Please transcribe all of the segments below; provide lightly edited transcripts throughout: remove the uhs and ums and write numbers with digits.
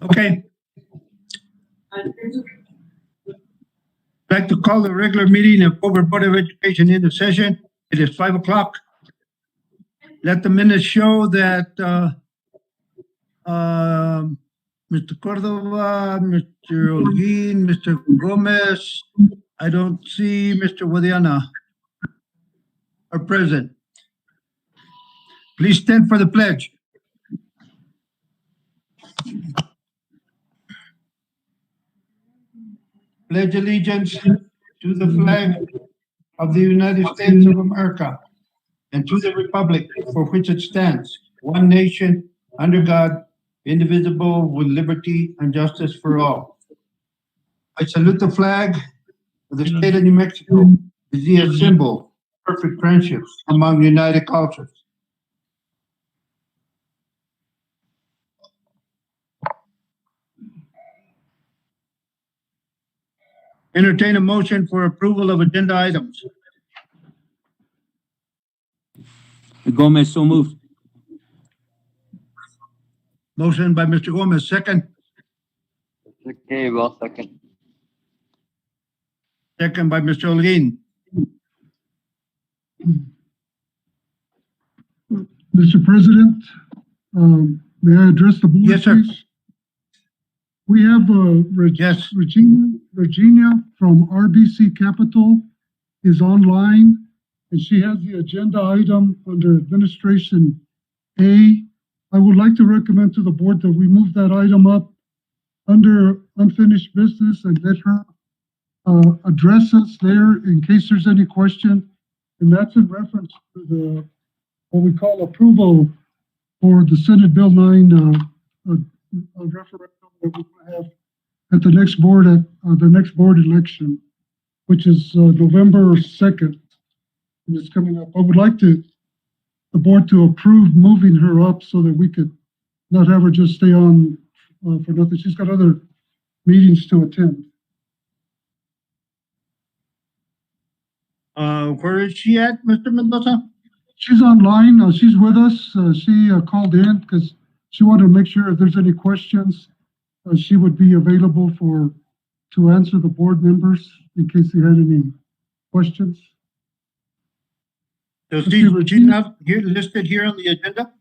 Okay. I'd like to call the regular meeting of Cobre Board of Education into session. It is 5 o'clock. Let the minutes show that Mr. Cordova, Mr. Holguin, Mr. Gomez, I don't see Mr. Guadiana are present. Please stand for the pledge. Pledge allegiance to the flag of the United States of America and to the republic for which it stands, one nation, under God, indivisible, with liberty and justice for all. I salute the flag of the state of New Mexico. It is a symbol of perfect friendships among united cultures. Entertain a motion for approval of agenda items. Gomez, so moved. Motion by Mr. Gomez, second. Okay, well, second. Second by Mr. Holguin. Mr. President, may I address the board, Yes, sir. please? We have Yes. Regina from RBC Capital is online, and she has the agenda item under Administration A. I would like to recommend to the board that we move that item up under unfinished business and let her address us there in case there's any question. And that's in reference to the what we call approval for the Senate Bill 9 referendum that we're going to have at the next board election, which is November 2nd, and it's coming up. I would like the board to approve moving her up so that we could not have her just stay on for nothing. She's got other meetings to attend. Where is she at, Mr. Mendoza? She's online. She's with us. She called in because she wanted to make sure if there's any questions, she would be available to answer the board members in case they had any questions. So she's not here listed here on the agenda?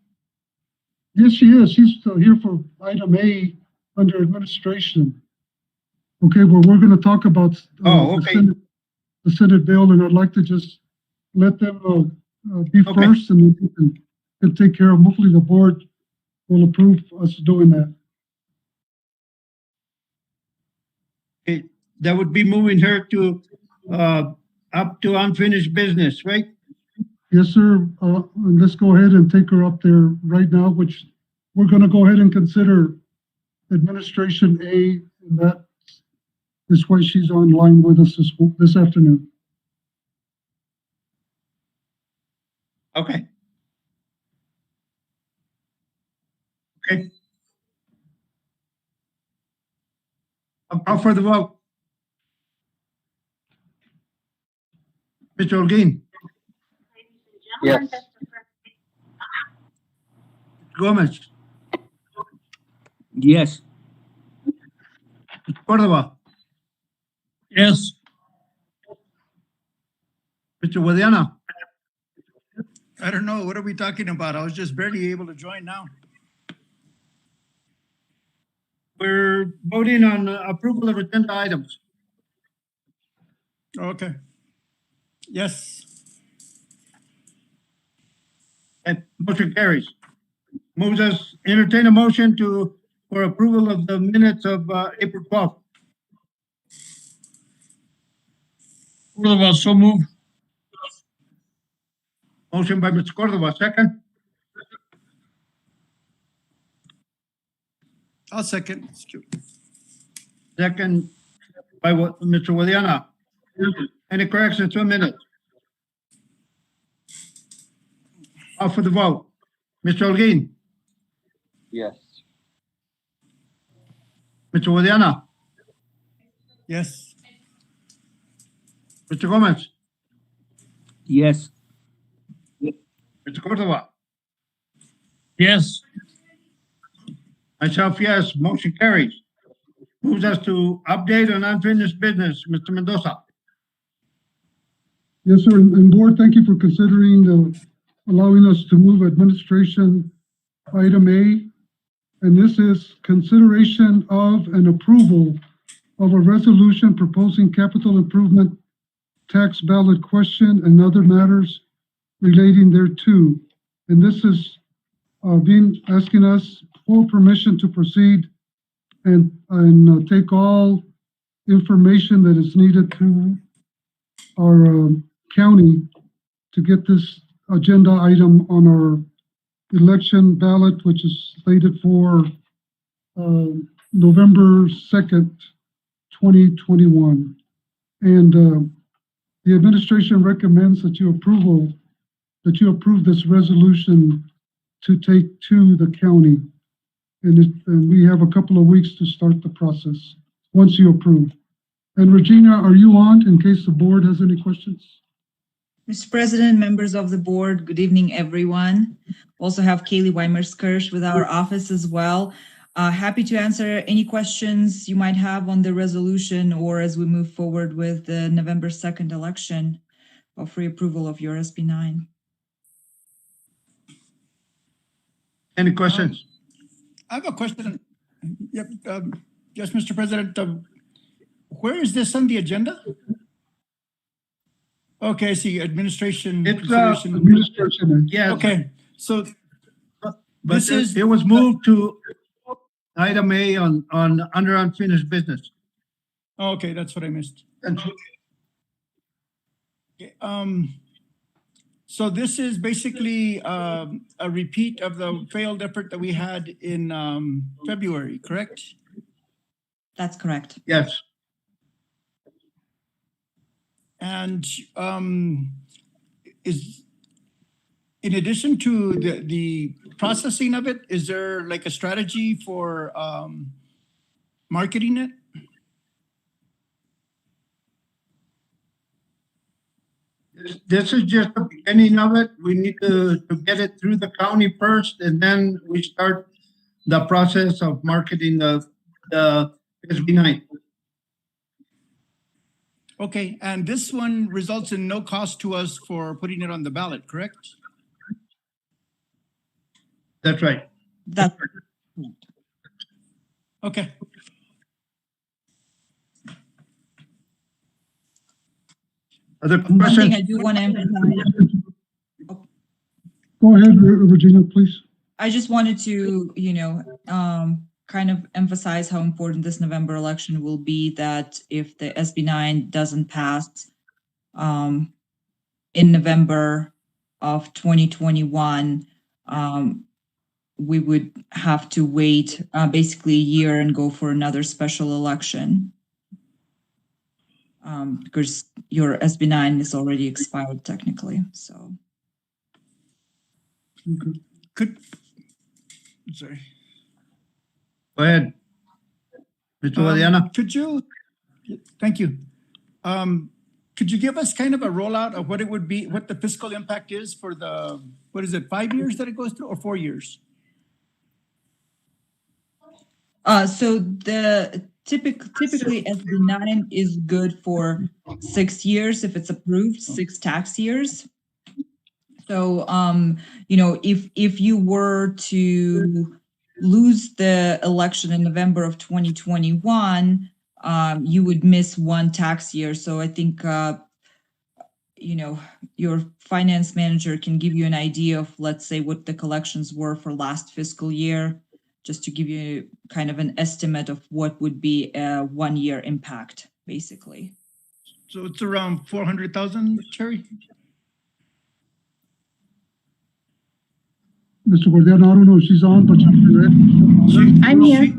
Yes, she is. She's here for item A under administration. Okay, well, we're going to talk about the Senate bill, and I'd like to just let them be first, and then we can take care of. Hopefully, the board will approve us doing that. Okay, that would be moving her to up to unfinished business, right? Yes, sir. And let's go ahead and take her up there right now, which we're going to go ahead and consider Administration A, and that is why she's online with us this afternoon. Okay. Okay. I'll call for the vote. Mr. Holguin. Yes. Gomez. Yes. Mr. Cordova. Yes. Mr. Guadiana. I don't know. What are we talking about? I was just barely able to join now. We're voting on approval of agenda items. Okay. Yes. And motion carries. Moves us, entertain a motion for approval of the minutes of April 12th. Cordova, so moved. Motion by Mr. Cordova, second. I'll second. Second by Mr. Guadiana. Any corrections? 2 minutes. Call for the vote. Mr. Holguin. Yes. Mr. Guadiana. Yes. Mr. Gomez. Yes. Mr. Cordova. Yes. Myself, yes, motion carries. Moves us to update on unfinished business, Mr. Mendoza. Yes, sir. And board, thank you for considering allowing us to move administration item A. And this is consideration of and approval of a resolution proposing capital improvement tax ballot question and other matters relating thereto. And this is asking us for permission to proceed and take all information that is needed to our county to get this agenda item on our election ballot, which is slated for November 2nd, 2021. And the administration recommends that you approve this resolution to take to the county. And we have a couple of weeks to start the process once you approve. And Regina, are you on in case the board has any questions? Mr. President, members of the board, good evening, everyone. Also have Kaylee Weimers-Kirsch with our office as well. Happy to answer any questions you might have on the resolution or as we move forward with the November 2nd election of free approval of your SB 9. Any questions? I have a question. Yep, yes, Mr. President, where is this on the agenda? Okay, I see, administration. It's, consideration. Administration. Yes. Okay, so But this is- it was moved to item A on under unfinished business. okay, that's what I missed. And Okay, so this is basically a repeat of the failed effort that we had in February, correct? That's correct. yes, And is, in addition to the processing of it, is there like a strategy for marketing it? this is just the beginning of it. We need to get it through the county first, and then we start the process of marketing the SB 9. Okay, and this one results in no cost to us for putting it on the ballot, correct? That's right. That's Okay. Other one thing I questions? do want to emphasize. Go ahead, Regina, please. I just wanted to, kind of emphasize how important this November election will be, that if the SB 9 doesn't pass in November of 2021, we would have to wait basically a year and go for another special election because your SB 9 is already expired technically, so. Could, sorry. Go ahead. Mr. Guadiana? Could you, thank you. Could you give us kind of a rollout of what it would be, what the fiscal impact is for the, what is it, 5 years that it goes through or 4 years? So the typically SB 9 is good for 6 years if it's approved, 6 tax years. So, if you were to lose the election in November of 2021, you would miss 1 tax year. So I think, your finance manager can give you an idea of, let's say, what the collections were for last fiscal year, just to give you kind of an estimate of what would be a 1-year impact, basically. So it's around 400,000, Cherry? Mr. Guardiano, I don't know if she's on, but you're ready. I'm here.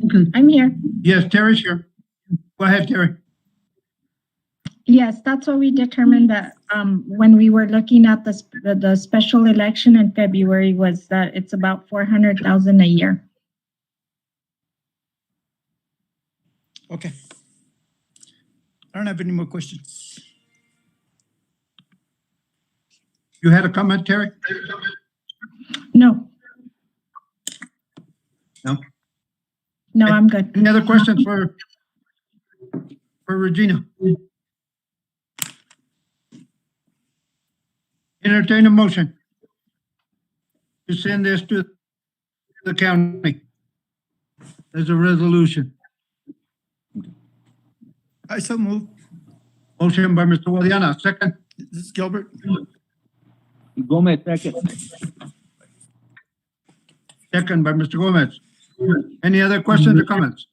Okay, I'm here. Yes, Terry's here. Go ahead, Terry. Yes, that's what we determined that when we were looking at the special election in February was that it's about 400,000 a year. Okay. I don't have any more questions. You had a comment, Terry? No. No? No, I'm good. Any other questions for Regina? Entertain a motion to send this to the county as a resolution. I so move. Motion by Mr. Guadiana, second. This is Gilbert. Gomez, second. Second by Mr. Gomez. Any other questions or comments?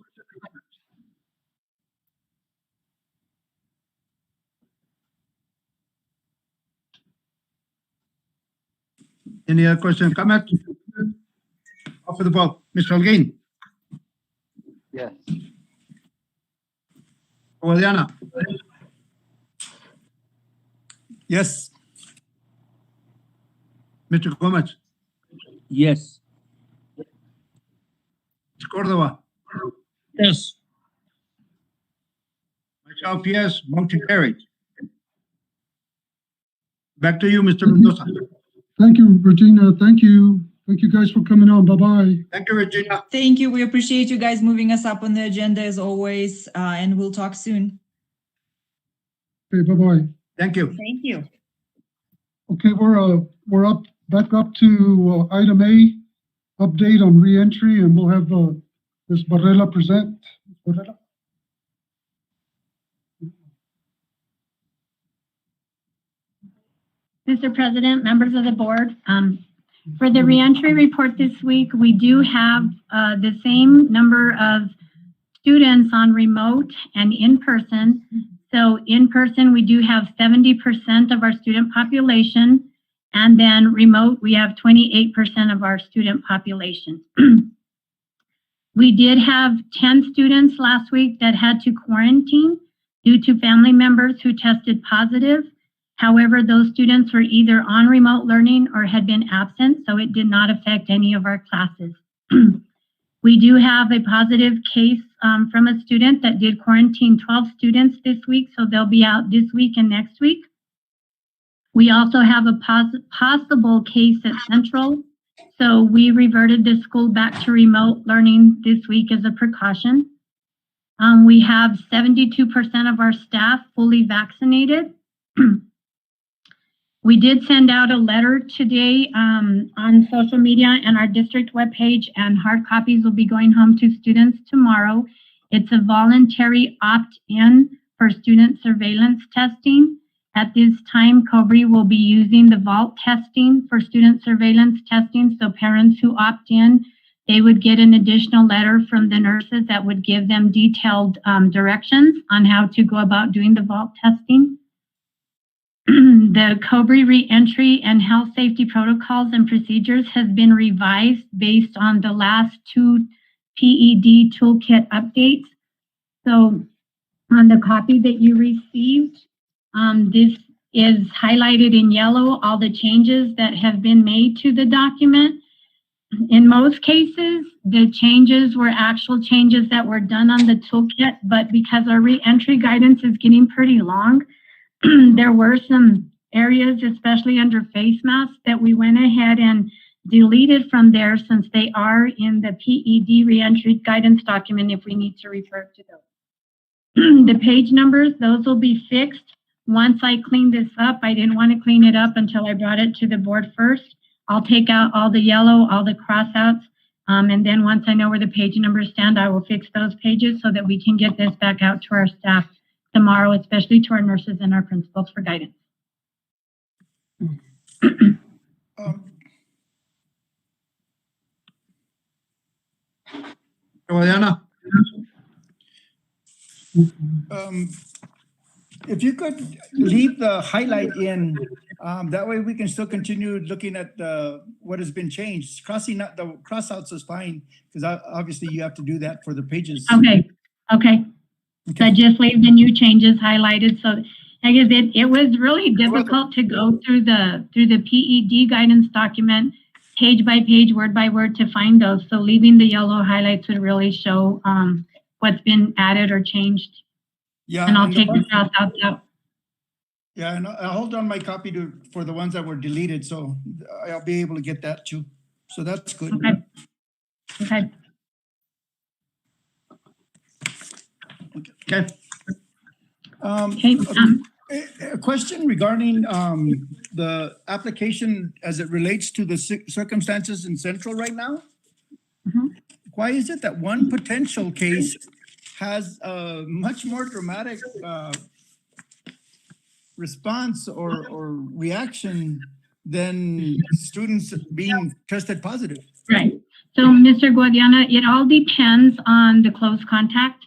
Any other questions or comments? Call for the vote. Mr. Holguin, Yes. Guadiana, Yes. Mr. Gomez, Yes. Ms. Cordova, Yes. myself, yes, motion carried. Back to you, Mr. Mendoza. Thank you, Regina. Thank you. Thank you guys for coming on. Bye-bye. Thank you, Regina. Thank you. We appreciate you guys moving us up on the agenda as always, and we'll talk soon. Okay, bye-bye. Thank you. Thank you. Okay, we're back up to item A, update on reentry, and we'll have Ms. Barrela present. Ms. Barrela? Mr. President, members of the board, for the reentry report this week, we do have the same number of students on remote and in person. So in person, we do have 70% of our student population, and then remote, we have 28% of our student population. We did have 10 students last week that had to quarantine due to family members who tested positive. However, those students were either on remote learning or had been absent, so it did not affect any of our classes. We do have a positive case from a student that did quarantine 12 students this week, so they'll be out this week and next week. We also have a possible case at Central, so we reverted the school back to remote learning this week as a precaution. We have 72% of our staff fully vaccinated. We did send out a letter today on social media and our district webpage, and hard copies will be going home to students tomorrow. It's a voluntary opt-in for student surveillance testing. At this time, Cobre will be using the vault testing for student surveillance testing. So parents who opt in, they would get an additional letter from the nurses that would give them detailed directions on how to go about doing the vault testing. The Cobre reentry and health safety protocols and procedures has been revised based on the last 2 PED toolkit updates. So on the copy that you received, this is highlighted in yellow, all the changes that have been made to the document. In most cases, the changes were actual changes that were done on the toolkit, but because our reentry guidance is getting pretty long, there were some areas, especially under face masks, that we went ahead and deleted from there since they are in the PED reentry guidance document if we need to refer to those. The page numbers, those will be fixed once I clean this up. I didn't want to clean it up until I brought it to the board first. I'll take out all the yellow, all the crossouts, and then once I know where the page numbers stand, I will fix those pages so that we can get this back out to our staff tomorrow, especially to our nurses and our principals for guidance. Guadiana, If you could leave the highlight in, that way we can still continue looking at what has been changed. Crossing out the crossouts is fine, because obviously you have to do that for the pages. Okay. So I just leave the new changes highlighted. So I guess it was really difficult to go through the PED guidance document page by page, word by word to find those. So leaving the yellow highlights would really show what's been added or changed. Yeah, and I'll take the crossouts out. Yeah, and I'll hold on my copy for the ones that were deleted, so I'll be able to get that too. So that's good. Okay. Okay. Okay, A question regarding the application as it relates to the circumstances in Central right now. Mhm. Why is it that one potential case has a much more dramatic response or reaction than students being tested positive? right. So, Mr. Guadiana, it all depends on the close contact.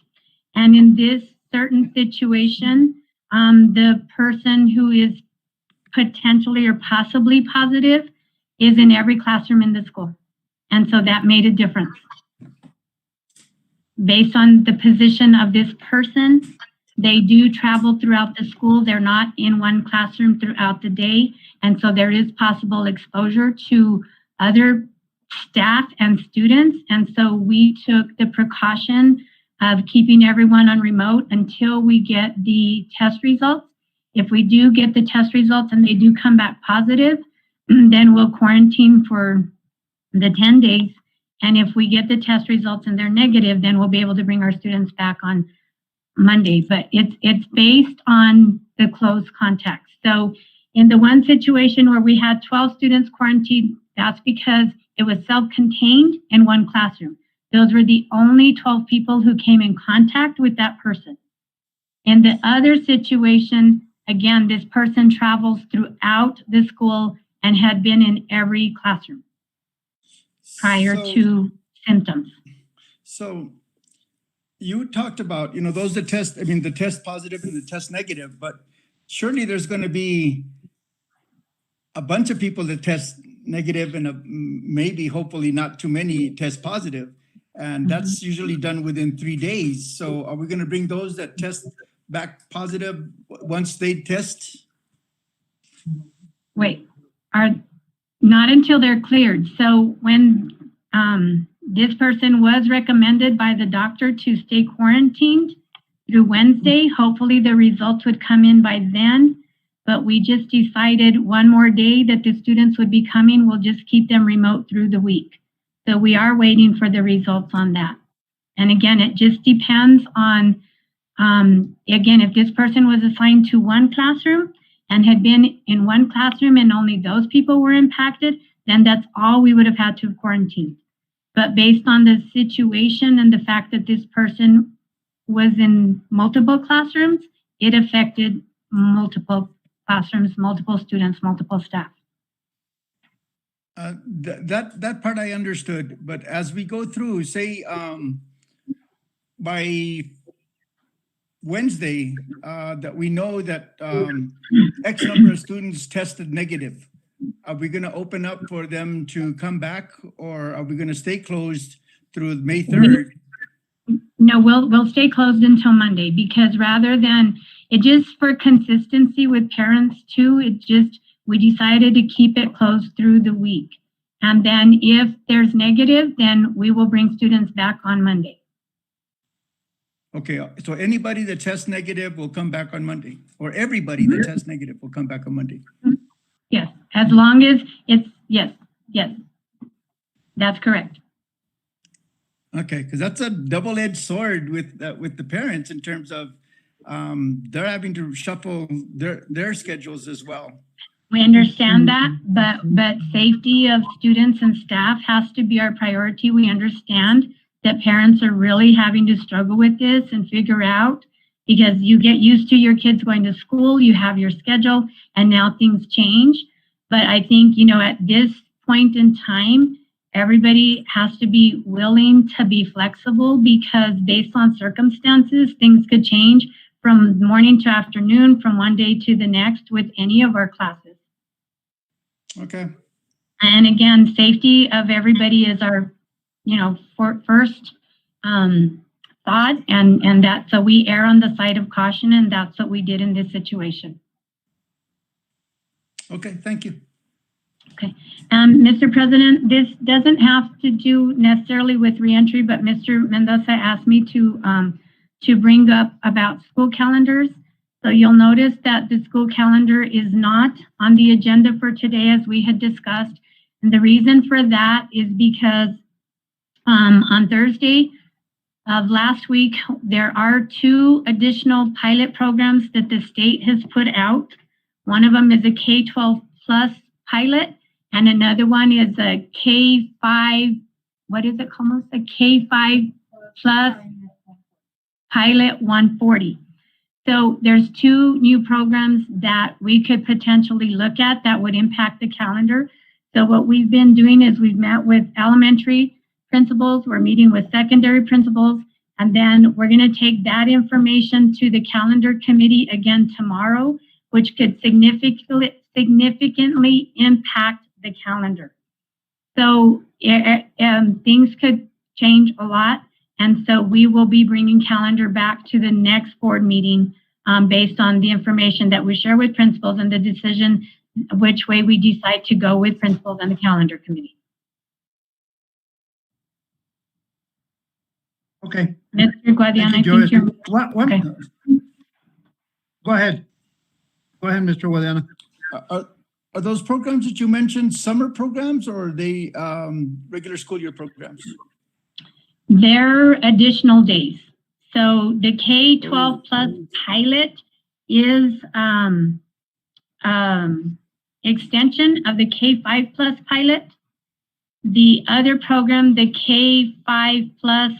And in this certain situation, the person who is potentially or possibly positive is in every classroom in the school. And so that made a difference. Based on the position of this person, they do travel throughout the school. They're not in one classroom throughout the day. And so there is possible exposure to other staff and students. And so we took the precaution of keeping everyone on remote until we get the test results. If we do get the test results and they do come back positive, then we'll quarantine for the 10 days. And if we get the test results and they're negative, then we'll be able to bring our students back on Monday. But it's based on the close contact. So in the one situation where we had 12 students quarantined, that's because it was self-contained in one classroom. Those were the only 12 people who came in contact with that person. In the other situation, again, this person travels throughout the school and had been in every classroom prior to symptoms. So you talked about, those that test, the test positive and the test negative, but surely there's going to be a bunch of people that test negative and maybe hopefully not too many test positive. And that's usually done within 3 days. So are we going to bring those that test back positive once they test? Wait, not until they're cleared. So when this person was recommended by the doctor to stay quarantined through Wednesday, hopefully the results would come in by then. But we just decided one more day that the students would be coming. We'll just keep them remote through the week. So we are waiting for the results on that. And again, it just depends on, again, if this person was assigned to one classroom and had been in one classroom and only those people were impacted, then that's all we would have had to quarantine. But based on the situation and the fact that this person was in multiple classrooms, it affected multiple classrooms, multiple students, multiple staff. That part I understood, but as we go through, say by Wednesday, that we know that X number of students tested negative, are we going to open up for them to come back, or are we going to stay closed through May 3rd? No, we'll stay closed until Monday, because rather than it, just for consistency with parents too, we decided to keep it closed through the week. And then if there's negative, then we will bring students back on Monday. Okay, so anybody that tests negative will come back on Monday, or everybody that tests negative will come back on Monday? Yes, as long as it's, yes, that's correct. Okay, because that's a double-edged sword with the parents in terms of they're having to shuffle their schedules as well. We understand that, but safety of students and staff has to be our priority. We understand that parents are really having to struggle with this and figure out, because you get used to your kids going to school, you have your schedule, and now things change. But I think, at this point in time, everybody has to be willing to be flexible, because based on circumstances, things could change from morning to afternoon, from one day to the next with any of our classes. Okay. And again, safety of everybody is our, first thought, and that, so we err on the side of caution, and that's what we did in this situation. Okay, thank you. Okay. Mr. President, this doesn't have to do necessarily with reentry, but Mr. Mendoza asked me to bring up about school calendars. So you'll notice that the school calendar is not on the agenda for today, as we had discussed. And the reason for that is because on Thursday, of last week, there are 2 additional pilot programs that the state has put out. One of them is a K-12 plus pilot, and another one is a K-5, what is it called? A K-5 plus pilot 140. So there's 2 new programs that we could potentially look at that would impact the calendar. So what we've been doing is we've met with elementary principals, we're meeting with secondary principals, and then we're going to take that information to the calendar committee again tomorrow, which could significantly impact the calendar. So things could change a lot. And so we will be bringing calendar back to the next board meeting based on the information that we share with principals and the decision which way we decide to go with principals and the calendar committee. Okay. Mr. Guadiana, Thank you, I think you're... What? Okay. Go ahead. Go ahead, Mr. Guadiana. Are those programs that you mentioned summer programs, or are they regular school year programs? They're additional days. So the K-12 plus pilot is extension of the K-5 plus pilot. The other program, the K-5 plus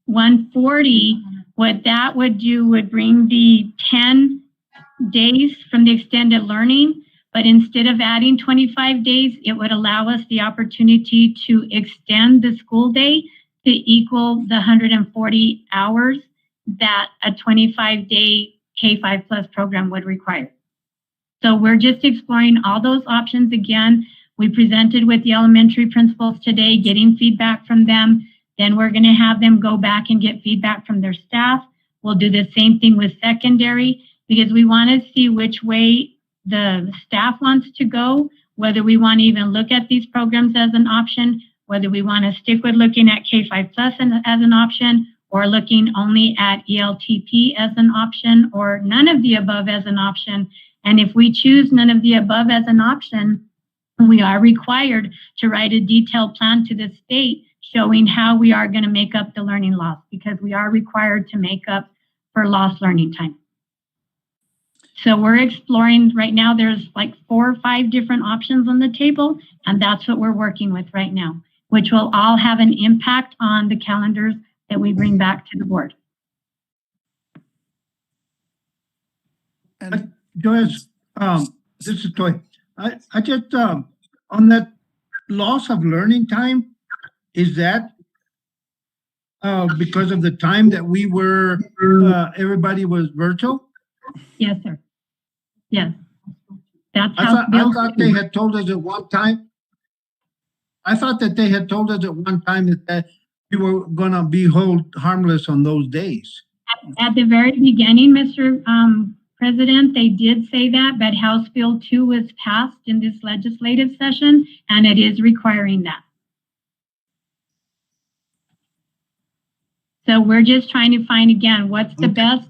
140, what that would do would bring the 10 days from the extended learning, but instead of adding 25 days, it would allow us the opportunity to extend the school day to equal the 140 hours that a 25-day K-5 plus program would require. So we're just exploring all those options again. We presented with the elementary principals today, getting feedback from them. Then we're going to have them go back and get feedback from their staff. We'll do the same thing with secondary because we want to see which way the staff wants to go, whether we want to even look at these programs as an option, whether we want to stick with looking at K-5 plus as an option, or looking only at ELTP as an option, or none of the above as an option. And if we choose none of the above as an option, we are required to write a detailed plan to the state showing how we are going to make up the learning loss, because we are required to make up for lost learning time. So we're exploring right now. There's like 4 or 5 different options on the table, and that's what we're working with right now, which will all have an impact on the calendars that we bring back to the board. And Joyce, this is Toy. I just, on that loss of learning time, is that because of the time that we were, everybody was virtual? Yes, sir. Yes. That's I how thought they had told us at one time. I thought that they had told us at one time that we were gonna be held harmless on those days. At the very beginning, Mr. President, they did say that, but House Bill 2 was passed in this legislative session, and it is requiring that. So we're just trying to find, again, what's the best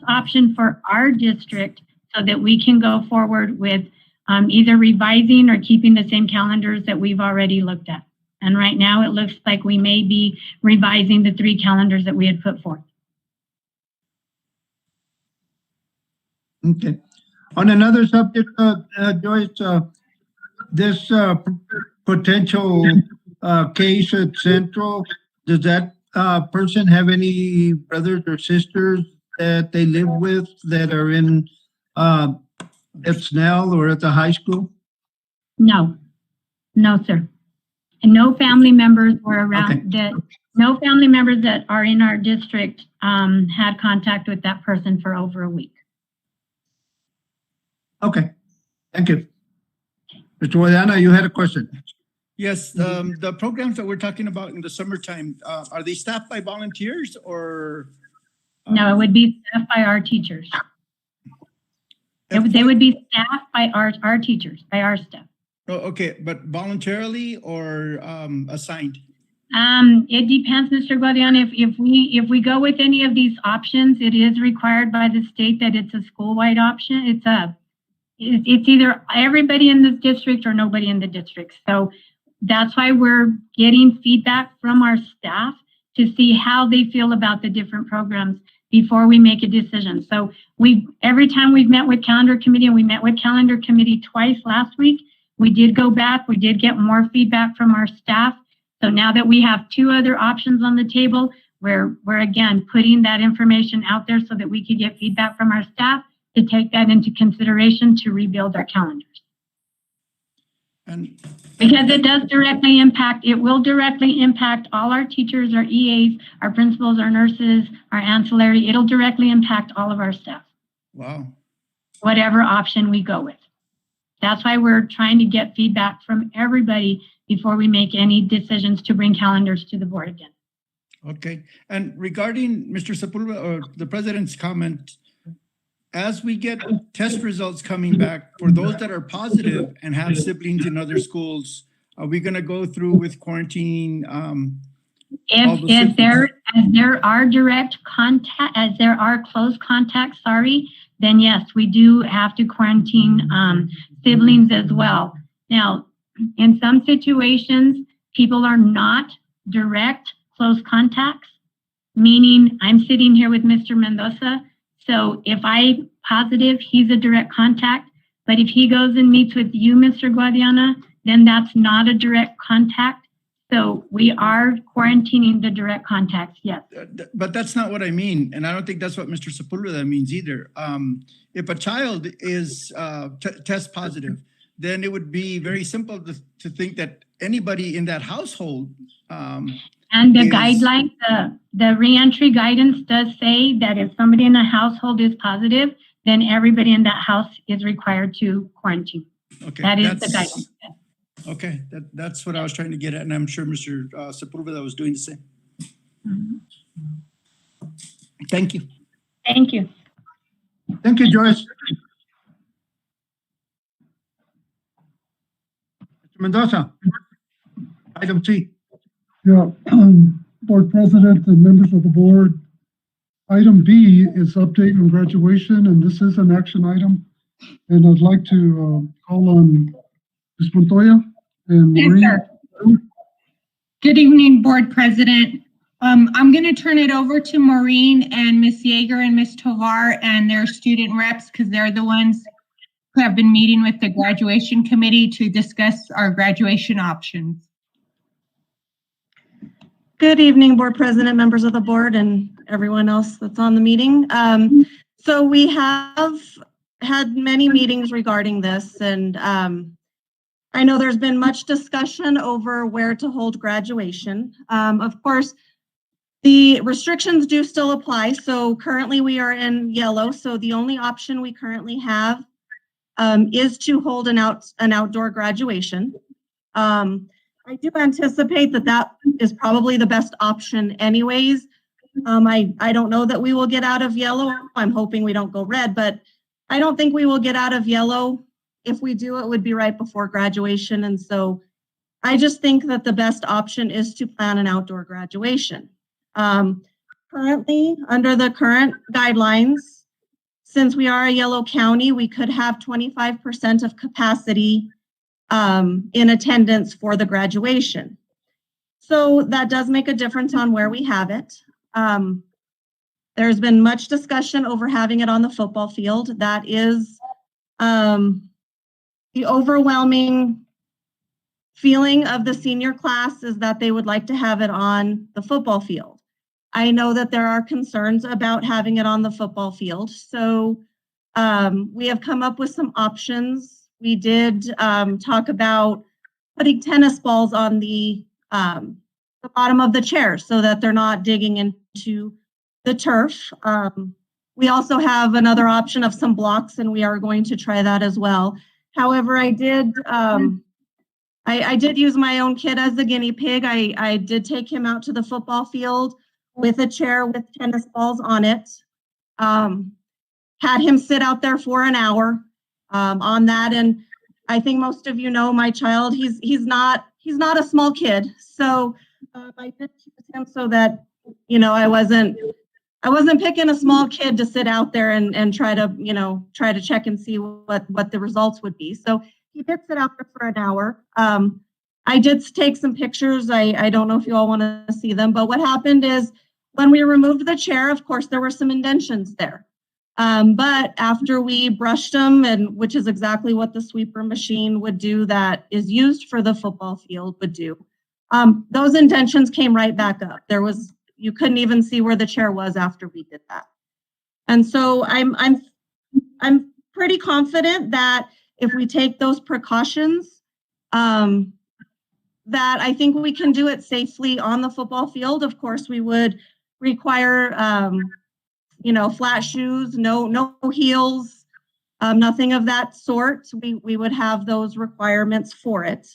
option for our district so that we can go forward with either revising or keeping the same calendars that we've already looked at. And right now it looks like we may be revising the 3 calendars that we had put forth. Okay. On another subject, Joyce, this potential case at Central, does that person have any brothers or sisters that they live with that are in at Snell or at the high school? No, sir. And no family members were around that. No family members that are in our district had contact with that person for over a week. Okay, thank you. Mr. Guadiana, you had a question. yes, the programs that we're talking about in the summertime, are they staffed by volunteers or? No, it would be staffed by our teachers. They would be staffed by our teachers, by our staff. Oh, okay, but voluntarily or assigned? It depends, Mr. Guadiana. If we go with any of these options, it is required by the state that it's a school-wide option. It's either everybody in the district or nobody in the district. So that's why we're getting feedback from our staff to see how they feel about the different programs before we make a decision. So every time we've met with calendar committee, and we met with calendar committee twice last week, we did go back, we did get more feedback from our staff. So now that we have two other options on the table, we're again putting that information out there so that we could get feedback from our staff to take that into consideration to rebuild our calendars. And Because it does directly impact, it will directly impact all our teachers, our EAs, our principals, our nurses, our ancillary. It'll directly impact all of our staff, wow. whatever option we go with. That's why we're trying to get feedback from everybody before we make any decisions to bring calendars to the board again. Okay. And regarding Mr. Sepulveda or the president's comment, as we get test results coming back for those that are positive and have siblings in other schools, are we going to go through with quarantining? If there are direct contact, as there are close contacts, then yes, we do have to quarantine siblings as well. Now, in some situations, people are not direct close contacts, meaning I'm sitting here with Mr. Mendoza. So if I'm positive, he's a direct contact. But if he goes and meets with you, Mr. Guadiana, then that's not a direct contact. So we are quarantining the direct contacts, yes. But that's not what I mean. And I don't think that's what Mr. Sepulveda means either. If a child is test positive, then it would be very simple to think that anybody in that household and the guidelines, the reentry guidance does say that if somebody in a household is positive, then everybody in that house is required to quarantine. Okay, that is the guidance. Okay, that's what I was trying to get at, and I'm sure Mr. Sepulveda was doing the same. Mm-hmm. Thank you. Thank you. Thank you, Joyce. Mr. Mendoza, item C. Yeah, Board President and members of the board. Item B is update on graduation, and this is an action item. And I'd like to call on Ms. Montoya and Yes, Maureen. sir. Good evening, Board President. I'm going to turn it over to Maureen and Ms. Yeager and Ms. Tovar and their student reps, because they're the ones who have been meeting with the graduation committee to discuss our graduation options. Good evening, Board President, members of the board, and everyone else that's on the meeting. So we have had many meetings regarding this, and I know there's been much discussion over where to hold graduation. Of course, the restrictions do still apply. So currently we are in yellow. So the only option we currently have is to hold an outdoor graduation. I do anticipate that is probably the best option anyways. I don't know that we will get out of yellow. I'm hoping we don't go red, but I don't think we will get out of yellow. If we do, it would be right before graduation. And so I just think that the best option is to plan an outdoor graduation. Currently, under the current guidelines, since we are a yellow county, we could have 25% of capacity in attendance for the graduation. So that does make a difference on where we have it. There's been much discussion over having it on the football field. That is the overwhelming feeling of the senior class is that they would like to have it on the football field. I know that there are concerns about having it on the football field. So we have come up with some options. We did talk about putting tennis balls on the bottom of the chair so that they're not digging into the turf. We also have another option of some blocks, and we are going to try that as well. However, I did use my own kid as the guinea pig. I did take him out to the football field with a chair with tennis balls on it. Had him sit out there for an hour on that, and I think most of you know my child. He's not a small kid, so I did choose him so that I wasn't picking a small kid to sit out there and try to check and see what the results would be. So he did sit out there for an hour. I did take some pictures. I don't know if you all want to see them, but what happened is when we removed the chair, of course, there were some indentions there. But after we brushed them, and which is exactly what the sweeper machine would do that is used for the football field would do, those indentions came right back up. You couldn't even see where the chair was after we did that. And so I'm pretty confident that if we take those precautions, that I think we can do it safely on the football field. Of course, we would require, flat shoes, no heels, nothing of that sort. We would have those requirements for it.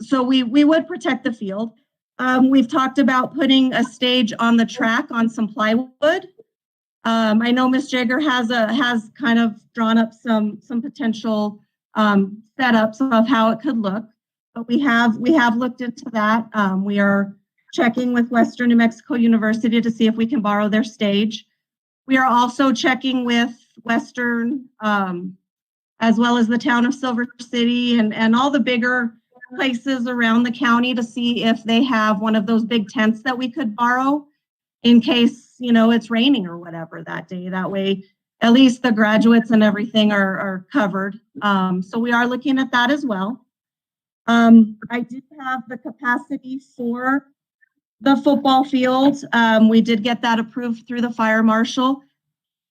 So we would protect the field. We've talked about putting a stage on the track on some plywood. I know Ms. Jagger has kind of drawn up some potential setups of how it could look, but we have looked into that. We are checking with Western New Mexico University to see if we can borrow their stage. We are also checking with Western, as well as the town of Silver City and all the bigger places around the county to see if they have one of those big tents that we could borrow in case, it's raining or whatever that day. That way, at least the graduates and everything are covered. So we are looking at that as well. I do have the capacity for the football field. We did get that approved through the fire marshal.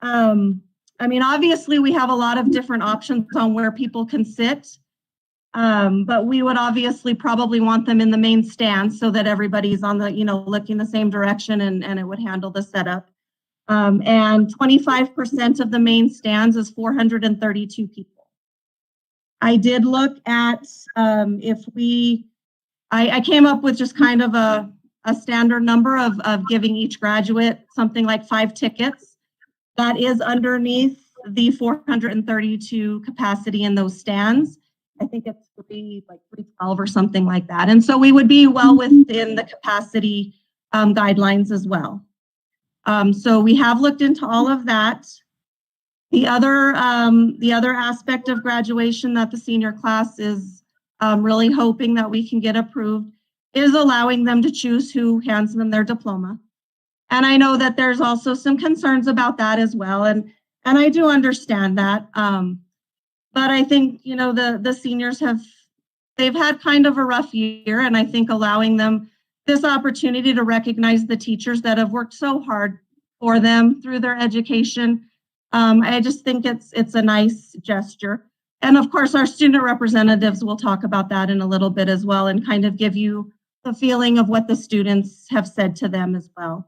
Obviously we have a lot of different options on where people can sit. But we would obviously probably want them in the main stand so that everybody's on the, looking the same direction and it would handle the setup. And 25% of the main stands is 432 people. I did look at I came up with just kind of a standard number of giving each graduate something like 5 tickets. That is underneath the 432 capacity in those stands. I think it's 312 or something like that. And so we would be well within the capacity guidelines as well. So we have looked into all of that. The other aspect of graduation that the senior class is really hoping that we can get approved is allowing them to choose who hands them their diploma. And I know that there's also some concerns about that as well. And I do understand that. But I think, the seniors they've had kind of a rough year, and I think allowing them this opportunity to recognize the teachers that have worked so hard for them through their education, I just think it's a nice gesture. And of course, our student representatives will talk about that in a little bit as well and kind of give you the feeling of what the students have said to them as well.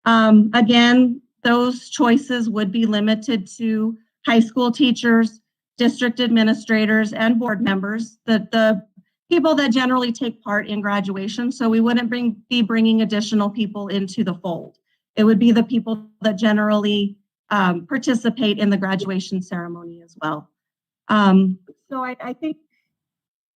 Again, those choices would be limited to high school teachers, district administrators, and board members, the people that generally take part in graduation. So we wouldn't be bringing additional people into the fold. It would be the people that generally participate in the graduation ceremony as well. So I think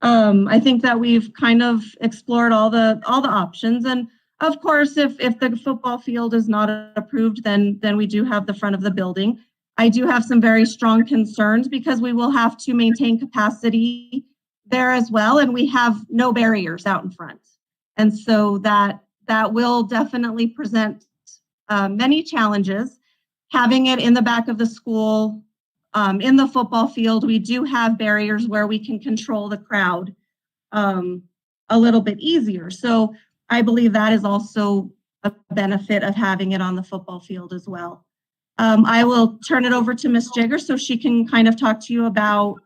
that we've kind of explored all the options. And of course, if the football field is not approved, then we do have the front of the building. I do have some very strong concerns because we will have to maintain capacity there as well, and we have no barriers out in front. And so that will definitely present many challenges. Having it in the back of the school, in the football field, we do have barriers where we can control the crowd a little bit easier. So I believe that is also a benefit of having it on the football field as well. I will turn it over to Ms. Jagger so she can kind of talk to you about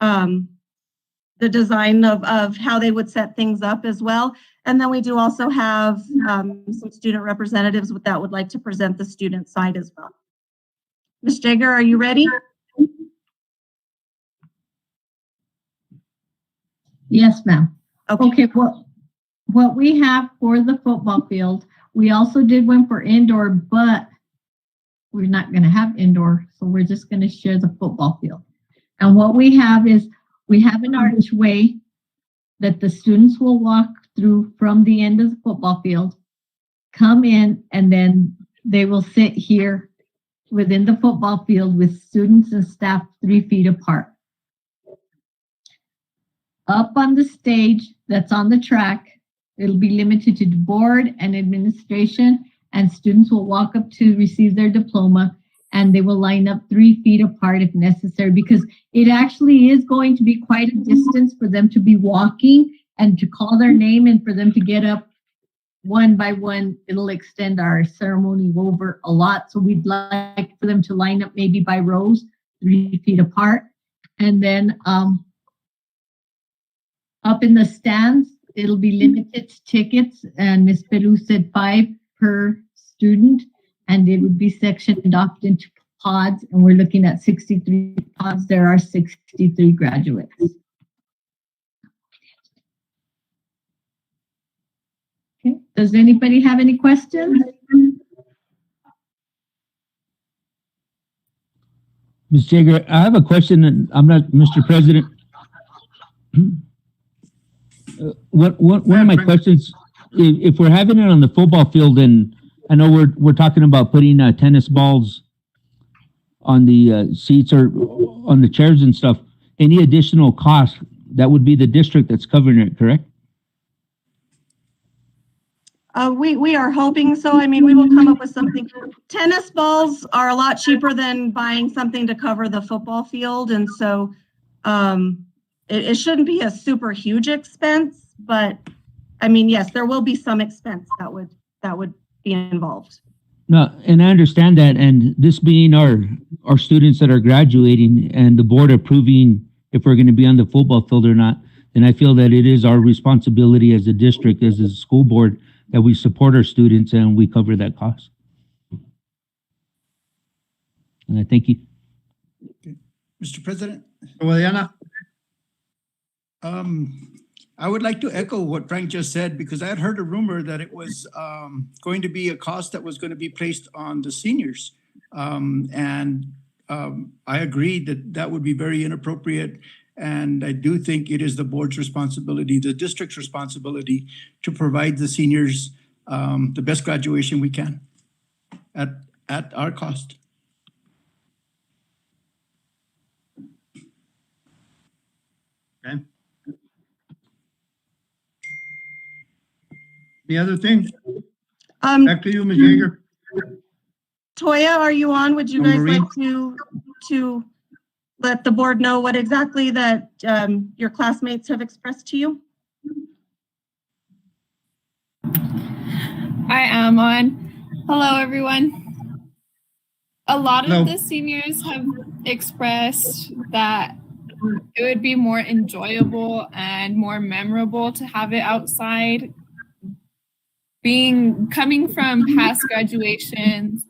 the design of how they would set things up as well. And then we do also have some student representatives that would like to present the student side as well. Ms. Jagger, are you ready? Yes, ma'am. Okay. What we have for the football field, we also did one for indoor, but we're not going to have indoor, so we're just going to share the football field. And what we have is we have an archway that the students will walk through from the end of the football field, come in, and then they will sit here within the football field with students and staff 3 feet apart. up on the stage that's on the track. It'll be limited to the board and administration, and students will walk up to receive their diploma, and they will line up 3 feet apart if necessary, because it actually is going to be quite a distance for them to be walking and to call their name, and for them to get up one by one. It'll extend our ceremony over a lot. So we'd like for them to line up maybe by rows, 3 feet apart. And then up in the stands, it'll be limited tickets, and Ms. Peru said 5 per student, and it would be sectioned off into pods, and we're looking at 63 pods. There are 63 graduates. Okay. Does anybody have any questions? Ms. Jager, I have a question, and I'm not, Mr. President. One of my questions, if we're having it on the football field, and I know we're talking about putting tennis balls on the seats or on the chairs and stuff, any additional cost, that would be the district that's covering it, correct? We are hoping so. I mean, we will come up with something. Tennis balls are a lot cheaper than buying something to cover the football field. And so it shouldn't be a super huge expense, but I mean, yes, there will be some expense that would be involved. No, and I understand that. And this being our students that are graduating and the board approving if we're going to be on the football field or not, then I feel that it is our responsibility as a district, as a school board, that we support our students and we cover that cost. And I thank you. Okay. Mr. President? Guadiana? I would like to echo what Frank just said, because I had heard a rumor that it was going to be a cost that was going to be placed on the seniors. I agree that that would be very inappropriate. And I do think it is the board's responsibility, the district's responsibility, to provide the seniors the best graduation we can at our cost. Okay. The other thing? Back to you, Ms. Jager. Toya, are you on? Would you guys Maureen? like to let the board know what exactly that your classmates have expressed to you? I am on. Hello, everyone. A lot Hello. of the seniors have expressed that it would be more enjoyable and more memorable to have it outside. Coming from past graduations,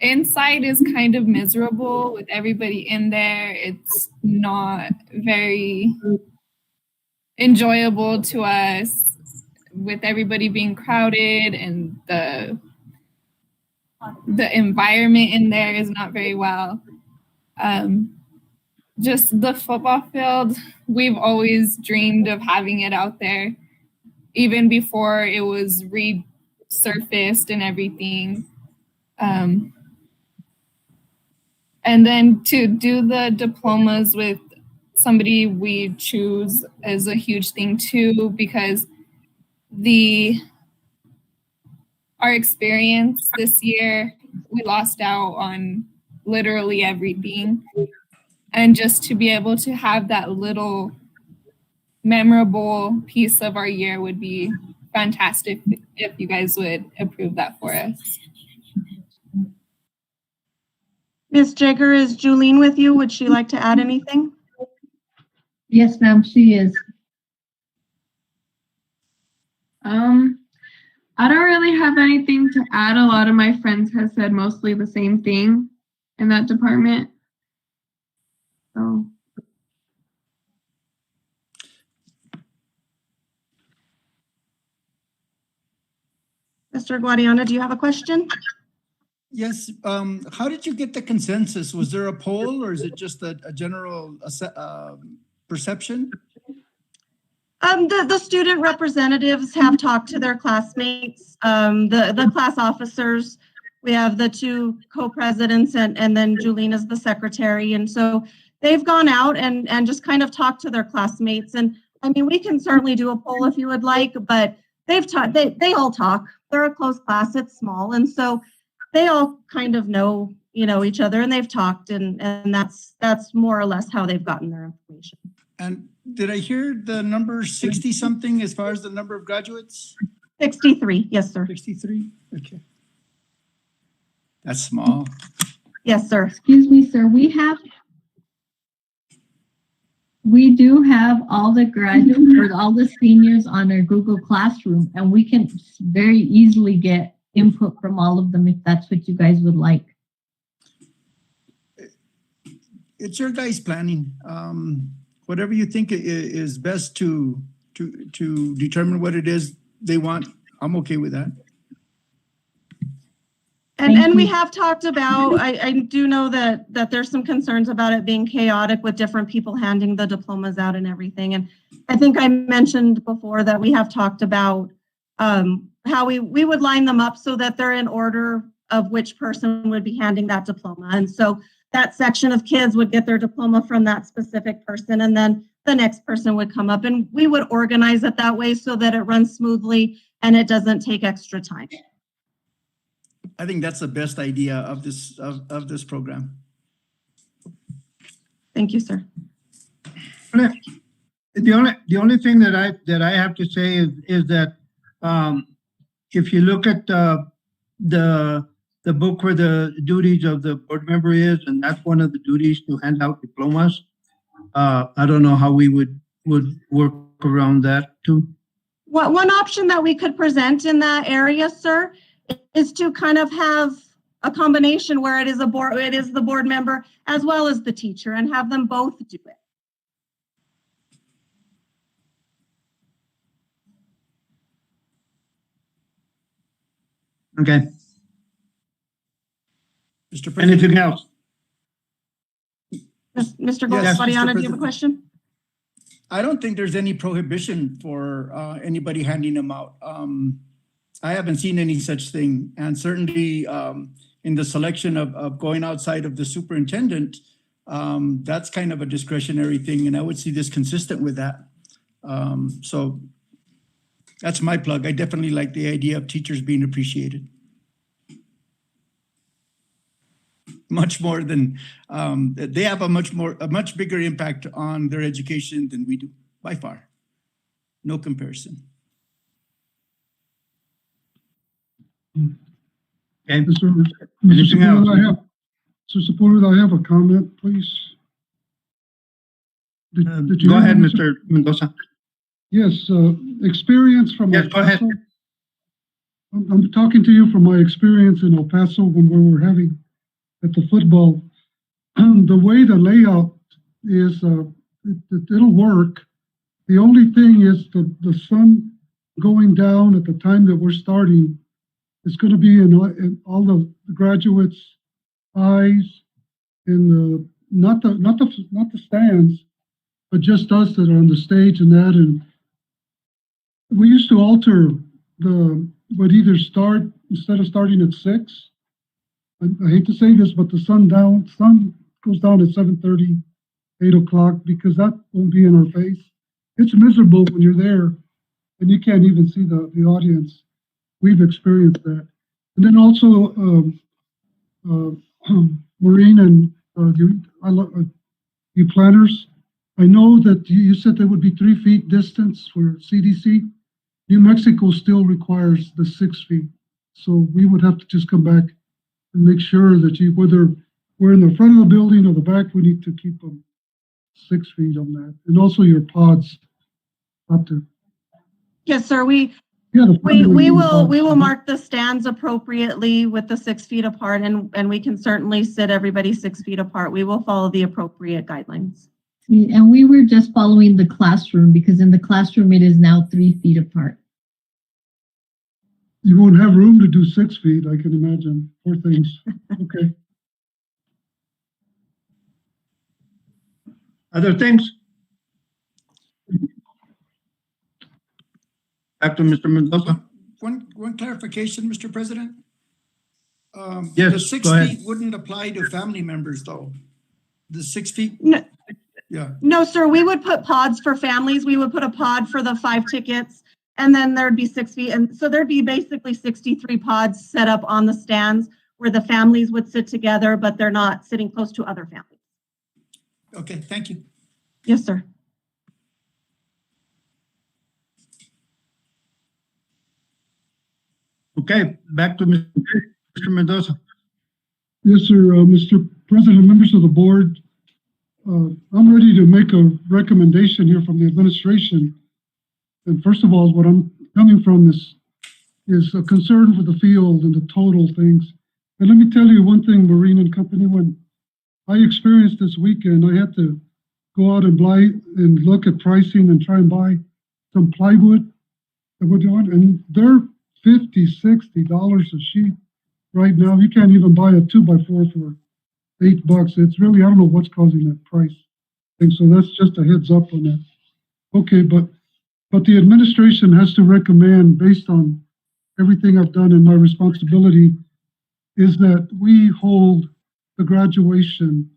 inside is kind of miserable with everybody in there. It's not very enjoyable to us with everybody being crowded, and the environment in there is not very well. Just the football field, we've always dreamed of having it out there, even before it was resurfaced and everything. And then to do the diplomas with somebody we choose is a huge thing too, because our experience this year, we lost out on literally everything. And just to be able to have that little memorable piece of our year would be fantastic if you guys would approve that for us. Ms. Jager, is Julene with you? Would she like to add anything? Yes, ma'am, she is. I don't really have anything to add. A lot of my friends have said mostly the same thing in that department. So. Mr. Guadiana, do you have a question? Yes. How did you get the consensus? Was there a poll, or is it just a general perception? The student representatives have talked to their classmates, the class officers. We have the 2 co-presidents, and then Julene is the secretary. And so they've gone out and just kind of talked to their classmates. And I mean, we can certainly do a poll if you would like, but they've taught, they all talk. They're a close class, it's small. And so they all kind of know, each other, and they've talked, and that's more or less how they've gotten their information. And did I hear the number 60 something as far as the number of graduates? 63, yes, sir. 63? Okay. That's small. Yes, sir. Excuse me, sir, we do have all the graduates or all the seniors on our Google Classroom, and we can very easily get input from all of them if that's what you guys would like. It's your guys' planning. Whatever you think is best to determine what it is they want, I'm okay with that. And we have talked about, I do know that there's some concerns about it being chaotic with different people handing the diplomas out and everything. And I think I mentioned before that we have talked about how we would line them up so that they're in order of which person would be handing that diploma. And so that section of kids would get their diploma from that specific person, and then the next person would come up, and we would organize it that way so that it runs smoothly and it doesn't take extra time. I think that's the best idea of this program. Thank you, sir. The only thing that I have to say is that if you look at the book where the duties of the board member is, and that's one of the duties, to hand out diplomas. I don't know how we would work around that too. One option that we could present in that area, sir, is to kind of have a combination where it is the board member as well as the teacher, and have them both do it. Okay. Mr. President. Anything else? Mr. Yes, Guadiana, Mr. do you have a question? I don't think there's any prohibition for anybody handing them out. I haven't seen any such thing. And certainly in the selection of going outside of the superintendent, that's kind of a discretionary thing. And I would see this consistent with that. So that's my plug. I definitely like the idea of teachers being appreciated. Much more than, they have a much bigger impact on their education than we do, by far. No comparison. Okay. Mr. Anything else? Sepulveda, I have a comment, please. Did you Go have ahead, an- Mr. Mendoza. Yes, experience from Yes, El go ahead. Paso. I'm talking to you from my experience in El Paso when we were having at the football. The way the layout is, it'll work. The only thing is the sun going down at the time that we're starting is going to be in all the graduates' eyes, in not the stands, but just us that are on the stage and that. And we used to alter would either start, instead of starting at 6. I hate to say this, but the sun goes down at 7:30, 8 o'clock, because that won't be in our face. It's miserable when you're there and you can't even see the audience. We've experienced that. And then also, Maureen and you planners, I know that you said there would be 3 feet distance for CDC. New Mexico still requires the 6 feet. So we would have to just come back and make sure that whether we're in the front of the building or the back, we need to keep them 6 feet on that. And also your pods up to. Yes, sir. We will mark the stands appropriately with the 6 feet apart, and we can certainly sit everybody 6 feet apart. We will follow the appropriate guidelines. And we were just following the classroom, because in the classroom it is now 3 feet apart. You won't have room to do 6 feet, I can imagine. Poor things. Okay. Other things? Back to Mr. Mendoza. One clarification, Mr. President. Yes, the 6 go ahead. feet wouldn't apply to family members, though. The 6 feet. No. Yeah. No, sir, we would put pods for families. We would put a pod for the 5 tickets, and then there'd be 6 feet. And so there'd be basically 63 pods set up on the stands where the families would sit together, but they're not sitting close to other families. Okay, thank you. Yes, sir. Okay, back to Mr. Mendoza. Yes, sir, Mr. President, members of the board, I'm ready to make a recommendation here from the administration. And first of all, what I'm coming from is a concern for the field and the total things. And let me tell you one thing, Marine and Company, when I experienced this weekend, I had to go out and look at pricing and try and buy some plywood that we're doing, and they're $50, $60 a sheet right now. You can't even buy a 2x4 for $8. It's really, I don't know what's causing that price thing. So that's just a heads up on that. Okay, but the administration has to recommend, based on everything I've done and my responsibility, is that we hold the graduation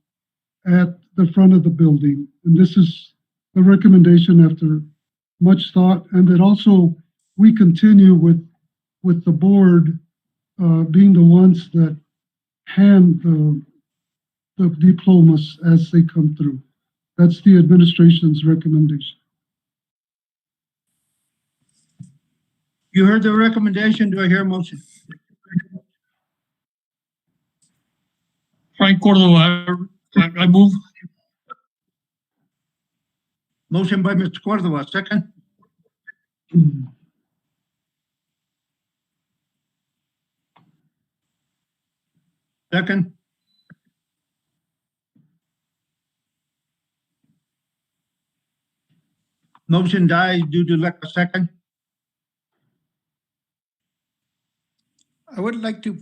at the front of the building. And this is the recommendation after much thought, and that also we continue with the board being the ones that hand the diplomas as they come through. That's the administration's recommendation. You heard the recommendation. Do I hear a motion? Frank Cordova, I move. Motion by Mr. Cordova, second. Second. Motion dies due to lack of second. I would like to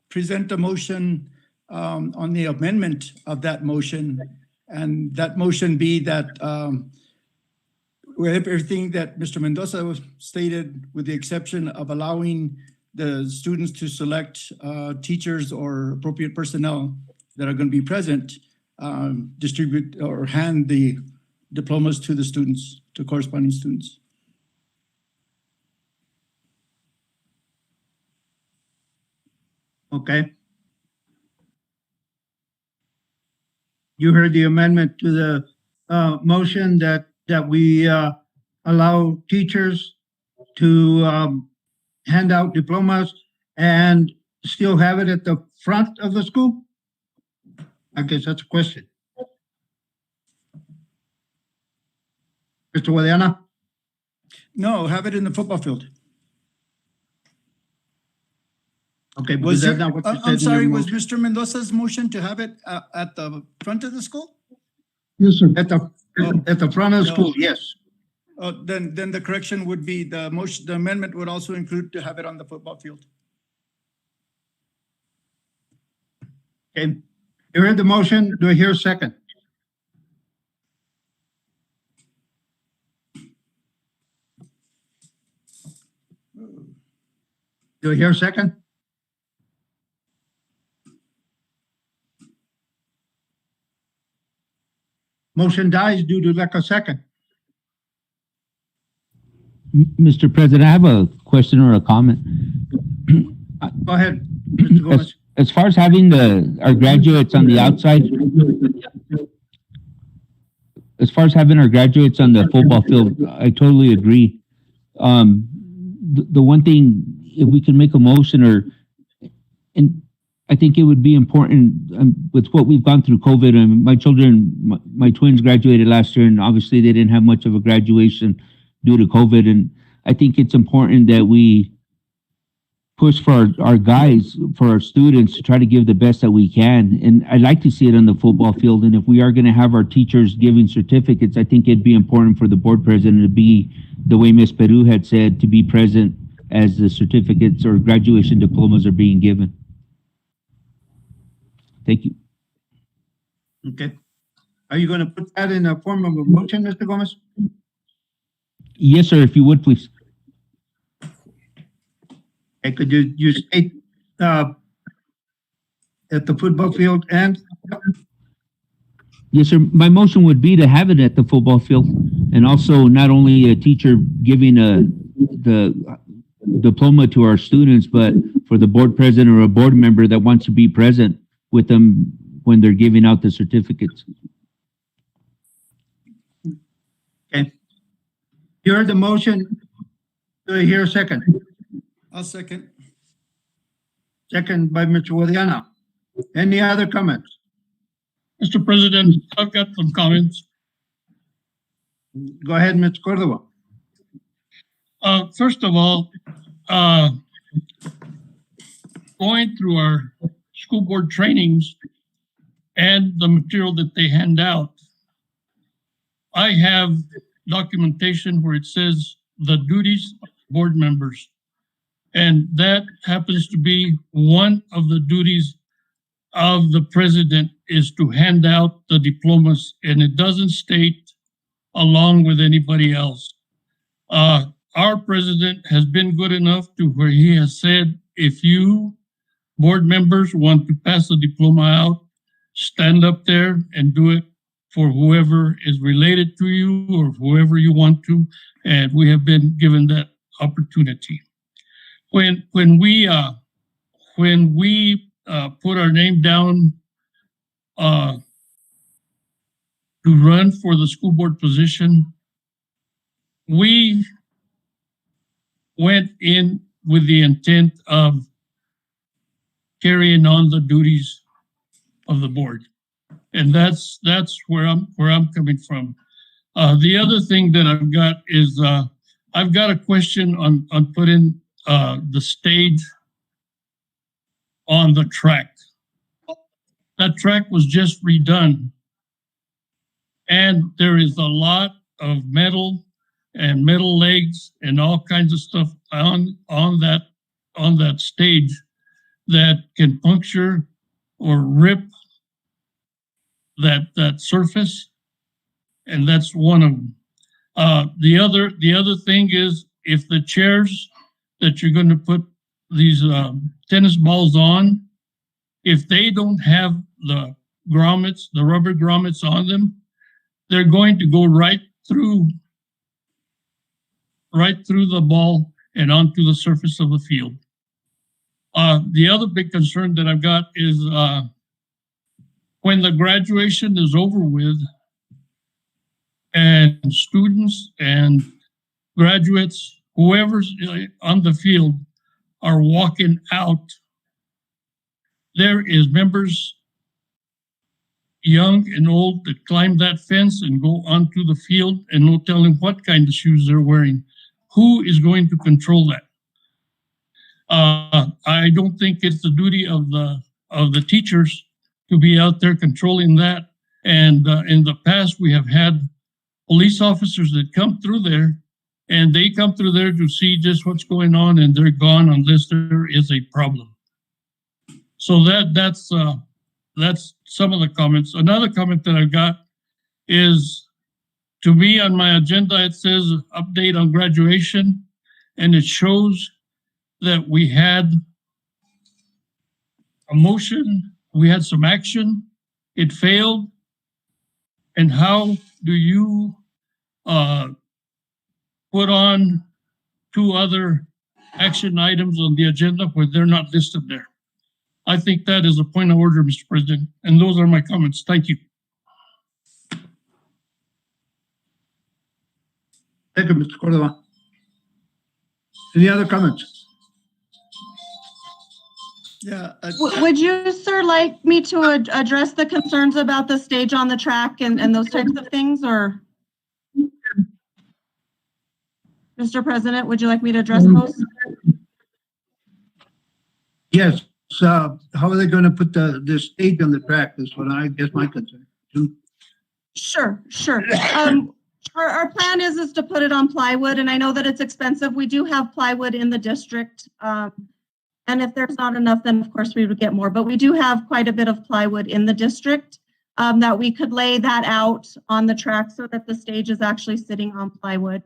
present a motion on the amendment of that motion, and that motion be that with everything that Mr. Mendoza stated, with the exception of allowing the students to select teachers or appropriate personnel that are going to be present, distribute or hand the diplomas to the students, to corresponding students. Okay. You heard the amendment to the motion that we allow teachers to hand out diplomas and still have it at the front of the school? I guess that's a question. Mr. Guadiana? No, have it in the football field. Okay, but Was that's there, not what you said I'm in your sorry, was motion. Mr. Mendoza's motion to have it at the front of the school? Yes, sir. At the front of the No. school, yes. Then the correction would be the motion, the amendment would also include to have it on the football field. Okay. You heard the motion. Do I hear a second? Do I hear a second? Motion dies due to lack of second. Mr. President, I have a question or a comment. Go ahead, Mr. Gomez. As far as having our graduates on the outside, as far as having our graduates on the football field, I totally agree. The one thing, if we can make a motion and I think it would be important with what we've gone through COVID. And my children, my twins graduated last year, and obviously they didn't have much of a graduation due to COVID. And I think it's important that we push for our guys, for our students, to try to give the best that we can. And I'd like to see it on the football field. And if we are going to have our teachers giving certificates, I think it'd be important for the board president to be, the way Ms. Peru had said, to be present as the certificates or graduation diplomas are being given. Thank you. Okay. Are you going to put that in the form of a motion, Mr. Gomez? Yes, sir, if you would, please. Okay, could you state at the football field and? Yes, sir. My motion would be to have it at the football field, and also not only a teacher giving the diploma to our students, but for the board president or a board member that wants to be present with them when they're giving out the certificates. Okay. You heard the motion. Do I hear a second? I'll second. Second by Mr. Guadiana. Any other comments? Mr. President, I've got some comments. Go ahead, Mr. Cordova. First of all, going through our school board trainings and the material that they hand out, I have documentation where it says the duties of board members. And that happens to be one of the duties of the president is to hand out the diplomas, and it doesn't state along with anybody else. Our president has been good enough to where he has said, if you board members want to pass a diploma out, stand up there and do it for whoever is related to you or whoever you want to. And we have been given that opportunity. When we put our name down to run for the school board position, we went in with the intent of carrying on the duties of the board, and that's where I'm coming from. The other thing that I've got is I've got a question on putting the stage on the track. That track was just redone, and there is a lot of metal and metal legs and all kinds of stuff on that stage that can puncture or rip that surface, and that's one of them. The other thing is, if the chairs that you're going to put these tennis balls on, if they don't have the grommets, the rubber grommets on them, they're going to go right through the ball and onto the surface of the field. The other big concern that I've got is when the graduation is over with and students and graduates, whoever's on the field, are walking out, there is members, young and old, that climb that fence and go onto the field, and no telling what kind of shoes they're wearing. Who is going to control that? I don't think it's the duty of the teachers to be out there controlling that. And in the past, we have had police officers that come through there, and they come through there to see just what's going on, and they're gone unless there is a problem. So that's some of the comments. Another comment that I've got is, to me, on my agenda, it says update on graduation, and it shows that we had a motion, we had some action, it failed. And how do you put on 2 other action items on the agenda where they're not listed there? I think that is a point of order, Mr. President, and those are my comments. Thank you. Thank you, Mr. Cordova. Any other comments? Yeah. Would you, sir, like me to address the concerns about the stage on the track and those types of things, or? Mr. President, would you like me to address those? Yes. How are they going to put the stage on the track? Is what I guess my concern. Sure. Our plan is to put it on plywood, and I know that it's expensive. We do have plywood in the district. And if there's not enough, then of course we would get more. But we do have quite a bit of plywood in the district that we could lay that out on the track so that the stage is actually sitting on plywood.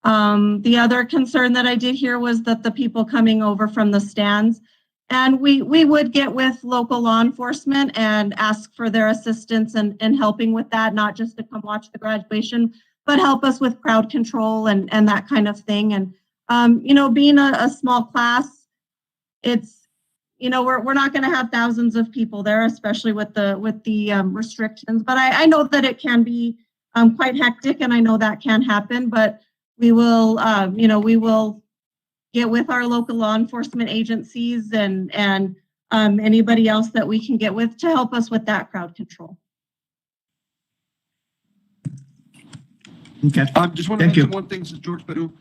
The other concern that I did hear was that the people coming over from the stands, And we would get with local law enforcement and ask for their assistance in helping with that, not just to come watch the graduation, but help us with crowd control and that kind of thing. And, being a small class, it's, we're not going to have thousands of people there, especially with the restrictions. But I know that it can be quite hectic, and I know that can happen. But we will, we will get with our local law enforcement agencies and anybody else that we can get with to help us with that crowd control. Okay. Just want to Thank you. mention one thing, this is George Peru,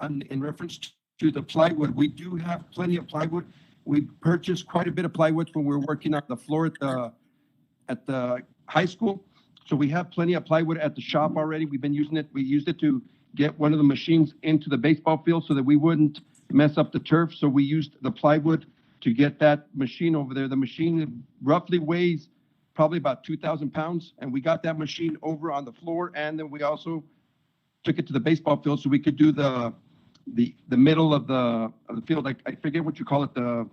in reference to the plywood. We do have plenty of plywood. We purchased quite a bit of plywood when we were working on the floor at the high school. So we have plenty of plywood at the shop already. We've been using it. We used it to get one of the machines into the baseball field so that we wouldn't mess up the turf. So we used the plywood to get that machine over there. The machine roughly weighs probably about 2,000 pounds. And we got that machine over on the floor. And then we also took it to the baseball field so we could do the middle of the field. I forget what you call it, the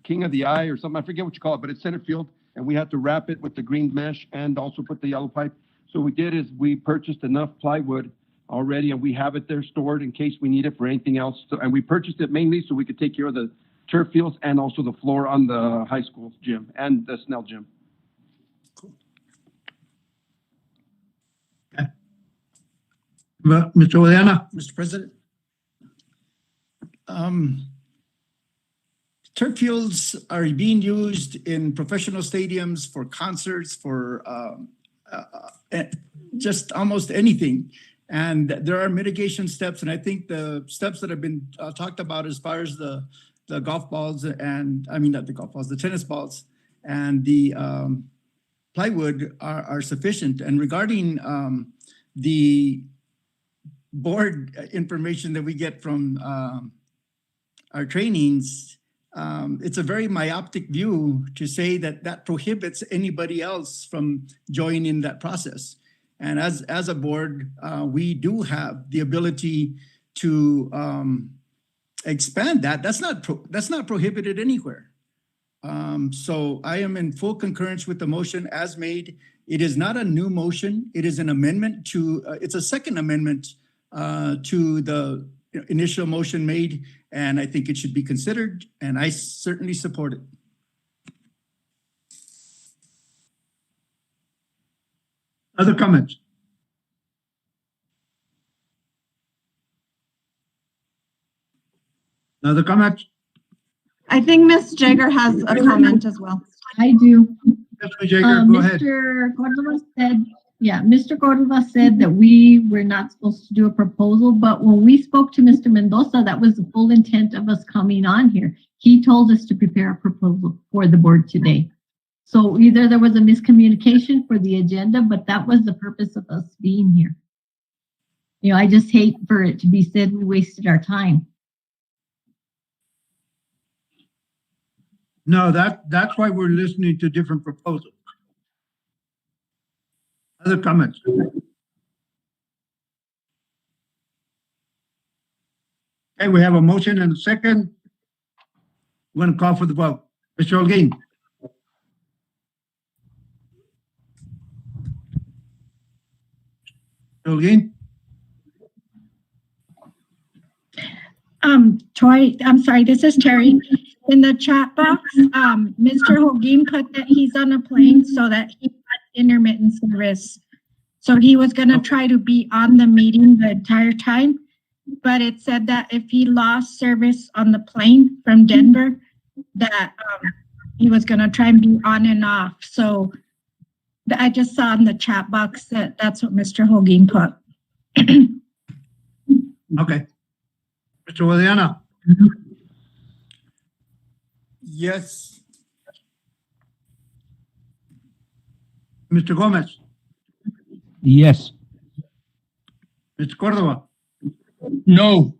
king of the eye or something. I forget what you call it, but it's center field. And we had to wrap it with the green mesh and also put the yellow pipe. So what we did is we purchased enough plywood already, and we have it there stored in case we need it for anything else. So, and we purchased it mainly so we could take care of the turf fields and also the floor on the high school gym and the Snell gym. Cool. Okay. Mr. Oleana? Mr. President. Turf fields are being used in professional stadiums for concerts, for just almost anything. And there are mitigation steps. And I think the steps that have been talked about as far as the golf balls and, I mean, not the golf balls, the tennis balls and the plywood are sufficient. And regarding the board information that we get from our trainings, it's a very myopic view to say that prohibits anybody else from joining that process. And as a board, we do have the ability to expand that. That's not prohibited anywhere. So I am in full concurrence with the motion as made. It is not a new motion. It is an amendment to. It's a second amendment to the initial motion made, and I think it should be considered, and I certainly support it. Other comments? Other comments? I think Ms. Jagger has a comment as well. I do. Ms. Jagger, go ahead. Mr. Cordova said, Mr. Cordova said that we were not supposed to do a proposal, but when we spoke to Mr. Mendoza, that was the full intent of us coming on here. He told us to prepare a proposal for the board today. So either there was a miscommunication for the agenda, but that was the purpose of us being here. I just hate for it to be said we wasted our time. No, that's why we're listening to different proposals. Other comments? Okay, we have a motion and a second. We're going to call for the vote. Mr. Holguin. Holguin? Troy, I'm sorry, this is Terry. In the chat box, Mr. Holguin put that he's on a plane so that he got intermittent service. So he was gonna try to be on the meeting the entire time, but it said that if he lost service on the plane from Denver, that he was gonna try and be on and off. So I just saw in the chat box that that's what Mr. Holguin put. Okay. Mr. Williana? Yes. Mr. Gomez? Yes. Mr. Cordova? No.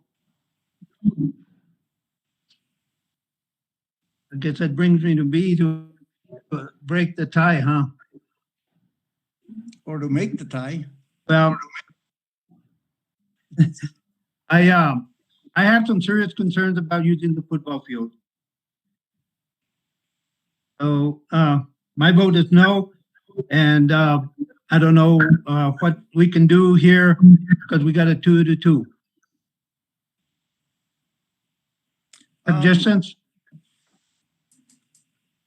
I guess that brings me to B, to break the tie, huh? Or to make the tie. Well, I have some serious concerns about using the football field. So, my vote is no, and, I don't know, what we can do here, because we got a 2-2. Suggestions?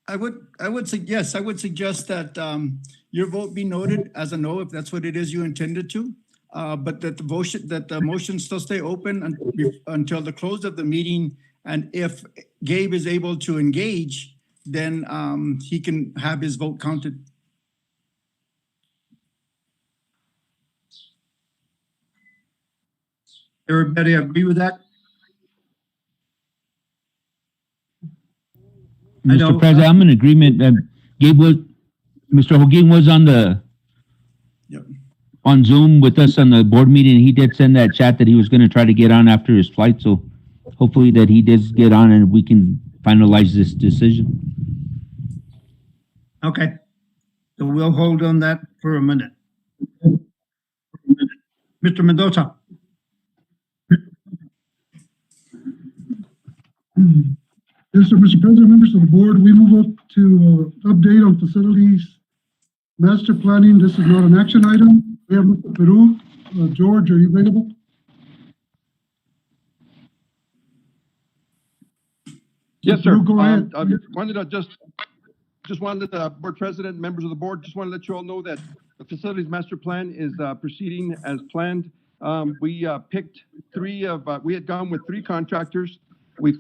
I would suggest that your vote be noted as a no if that's what it is you intended to. But that the motion still stay open until the close of the meeting. And if Gabe is able to engage, then he can have his vote counted. Everybody agree with that? I know, Mr. President, I'm in agreement. Mr. Holguin was on Zoom with us on the board meeting. He did send that chat that he was going to try to get on after his flight. So hopefully that he does get on and we can finalize this decision. Okay. So we'll hold on that for a minute. Mr. Mendoza. Yes, sir, Mr. President, members of the board, we move up to update on facilities master planning. This is not an action item. We have Mr. Peru. George, are you available? Yes, sir. Go ahead. I wanted to just wanted the board president, members of the board, just want to let you all know that the facilities master plan is proceeding as planned. We picked we had gone with 3 contractors. We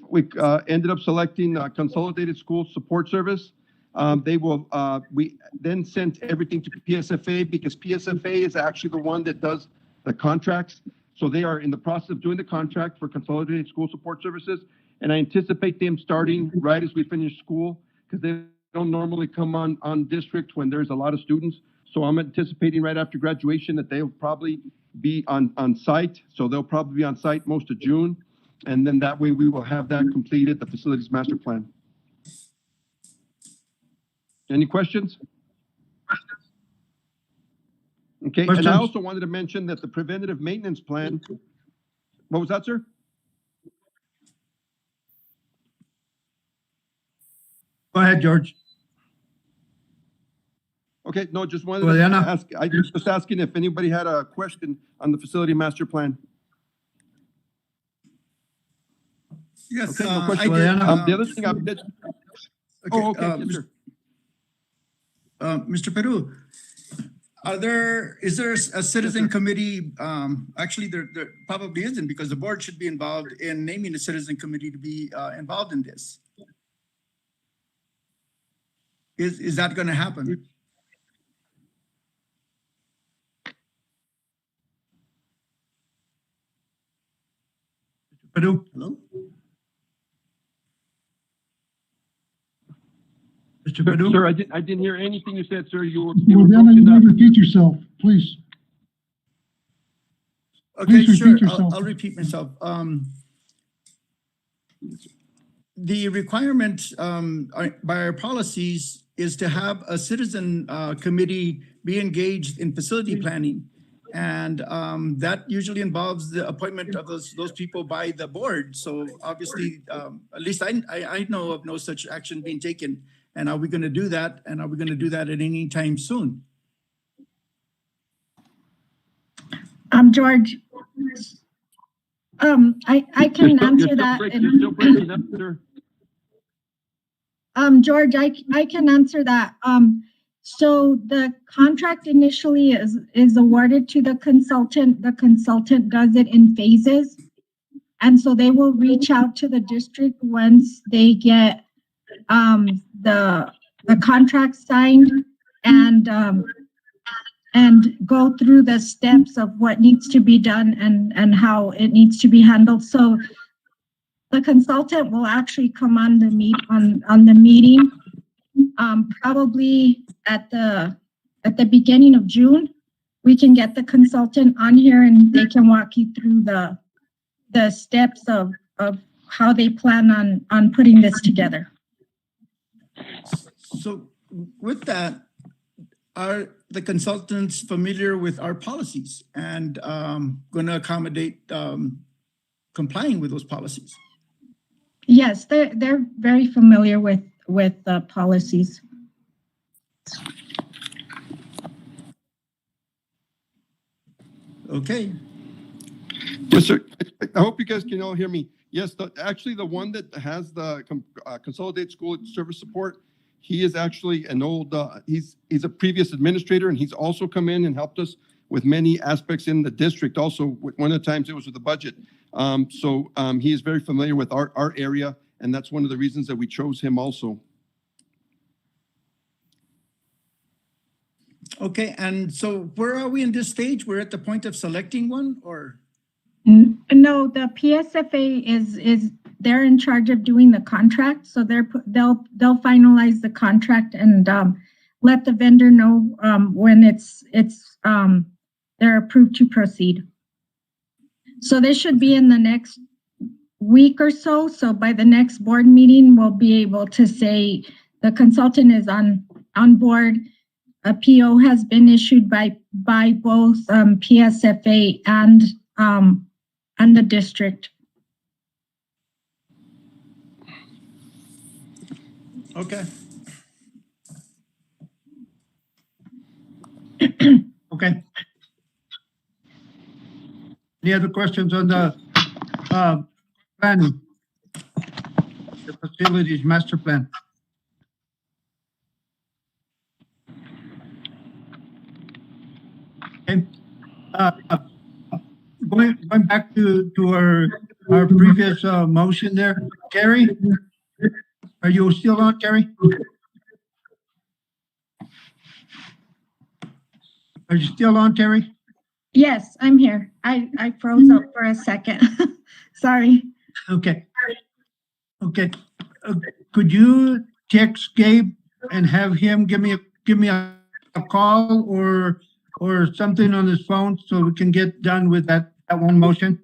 ended up selecting Consolidated School Support Service. We then sent everything to PSFA because PSFA is actually the one that does the contracts. So they are in the process of doing the contract for Consolidated School Support Services. And I anticipate them starting right as we finish school because they don't normally come on district when there's a lot of students. So I'm anticipating right after graduation that they'll probably be on site. So they'll probably be on site most of June. And then that way we will have that completed, the facilities master plan. Any questions? Okay, and I also wanted to mention that the preventative maintenance plan, what was that, sir? Go ahead, George. Okay, no, just wanted to ask, I was just asking if anybody had a question on the facility master plan. Yes, okay, no I question. did. The other thing I did. Okay, yes, sir. Mr. Peru, is there a citizen committee? Actually, there probably isn't because the board should be involved in naming a citizen committee to be involved in this. Is that going to happen? Peru. Hello? Mr. Peru? Sir, I didn't hear anything you said, sir. You Morgana, you need to repeat yourself, please. Okay, Please sure. repeat yourself. I'll repeat myself. The requirement by our policies is to have a citizen committee be engaged in facility planning. And that usually involves the appointment of those people by the board. So obviously, at least I know of no such action being taken. And are we going to do that? And are we going to do that at any time soon? George, I can answer that. George, I can answer that. So the contract initially is awarded to the consultant. The consultant does it in phases. And so they will reach out to the district once they get the contract signed and go through the steps of what needs to be done and how it needs to be handled. So the consultant will actually come on the meeting probably at the beginning of June. We can get the consultant on here and they can walk you through the steps of how they plan on putting this together. So with that, are the consultants familiar with our policies and going to accommodate complying with those policies? Yes, they're very familiar with the policies. Okay. Yes, sir. I hope you guys can all hear me. Yes, actually, the one that has the Consolidated School Service Support, he is actually an old, he's a previous administrator, and he's also come in and helped us with many aspects in the district. Also, one of the times it was with the budget. He is very familiar with our area, and that's one of the reasons that we chose him also. Okay, and so where are we in this stage? We're at the point of selecting one, or? No, the PSFA is they're in charge of doing the contract, so they'll finalize the contract and let the vendor know when they're approved to proceed. So this should be in the next week or so. So by the next board meeting, we'll be able to say the consultant is on board. A PO has been issued by both PSFA and the district. Okay. Okay. Any other questions on the planning? The facilities master plan? Okay. Going back to our previous motion there, Carrie, are you still on, Carrie? Are you still on, Carrie? Yes, I'm here. I froze up for a second. Sorry. Okay. Okay. Could you text Gabe and have him give me a call or something on his phone so we can get done with that one motion?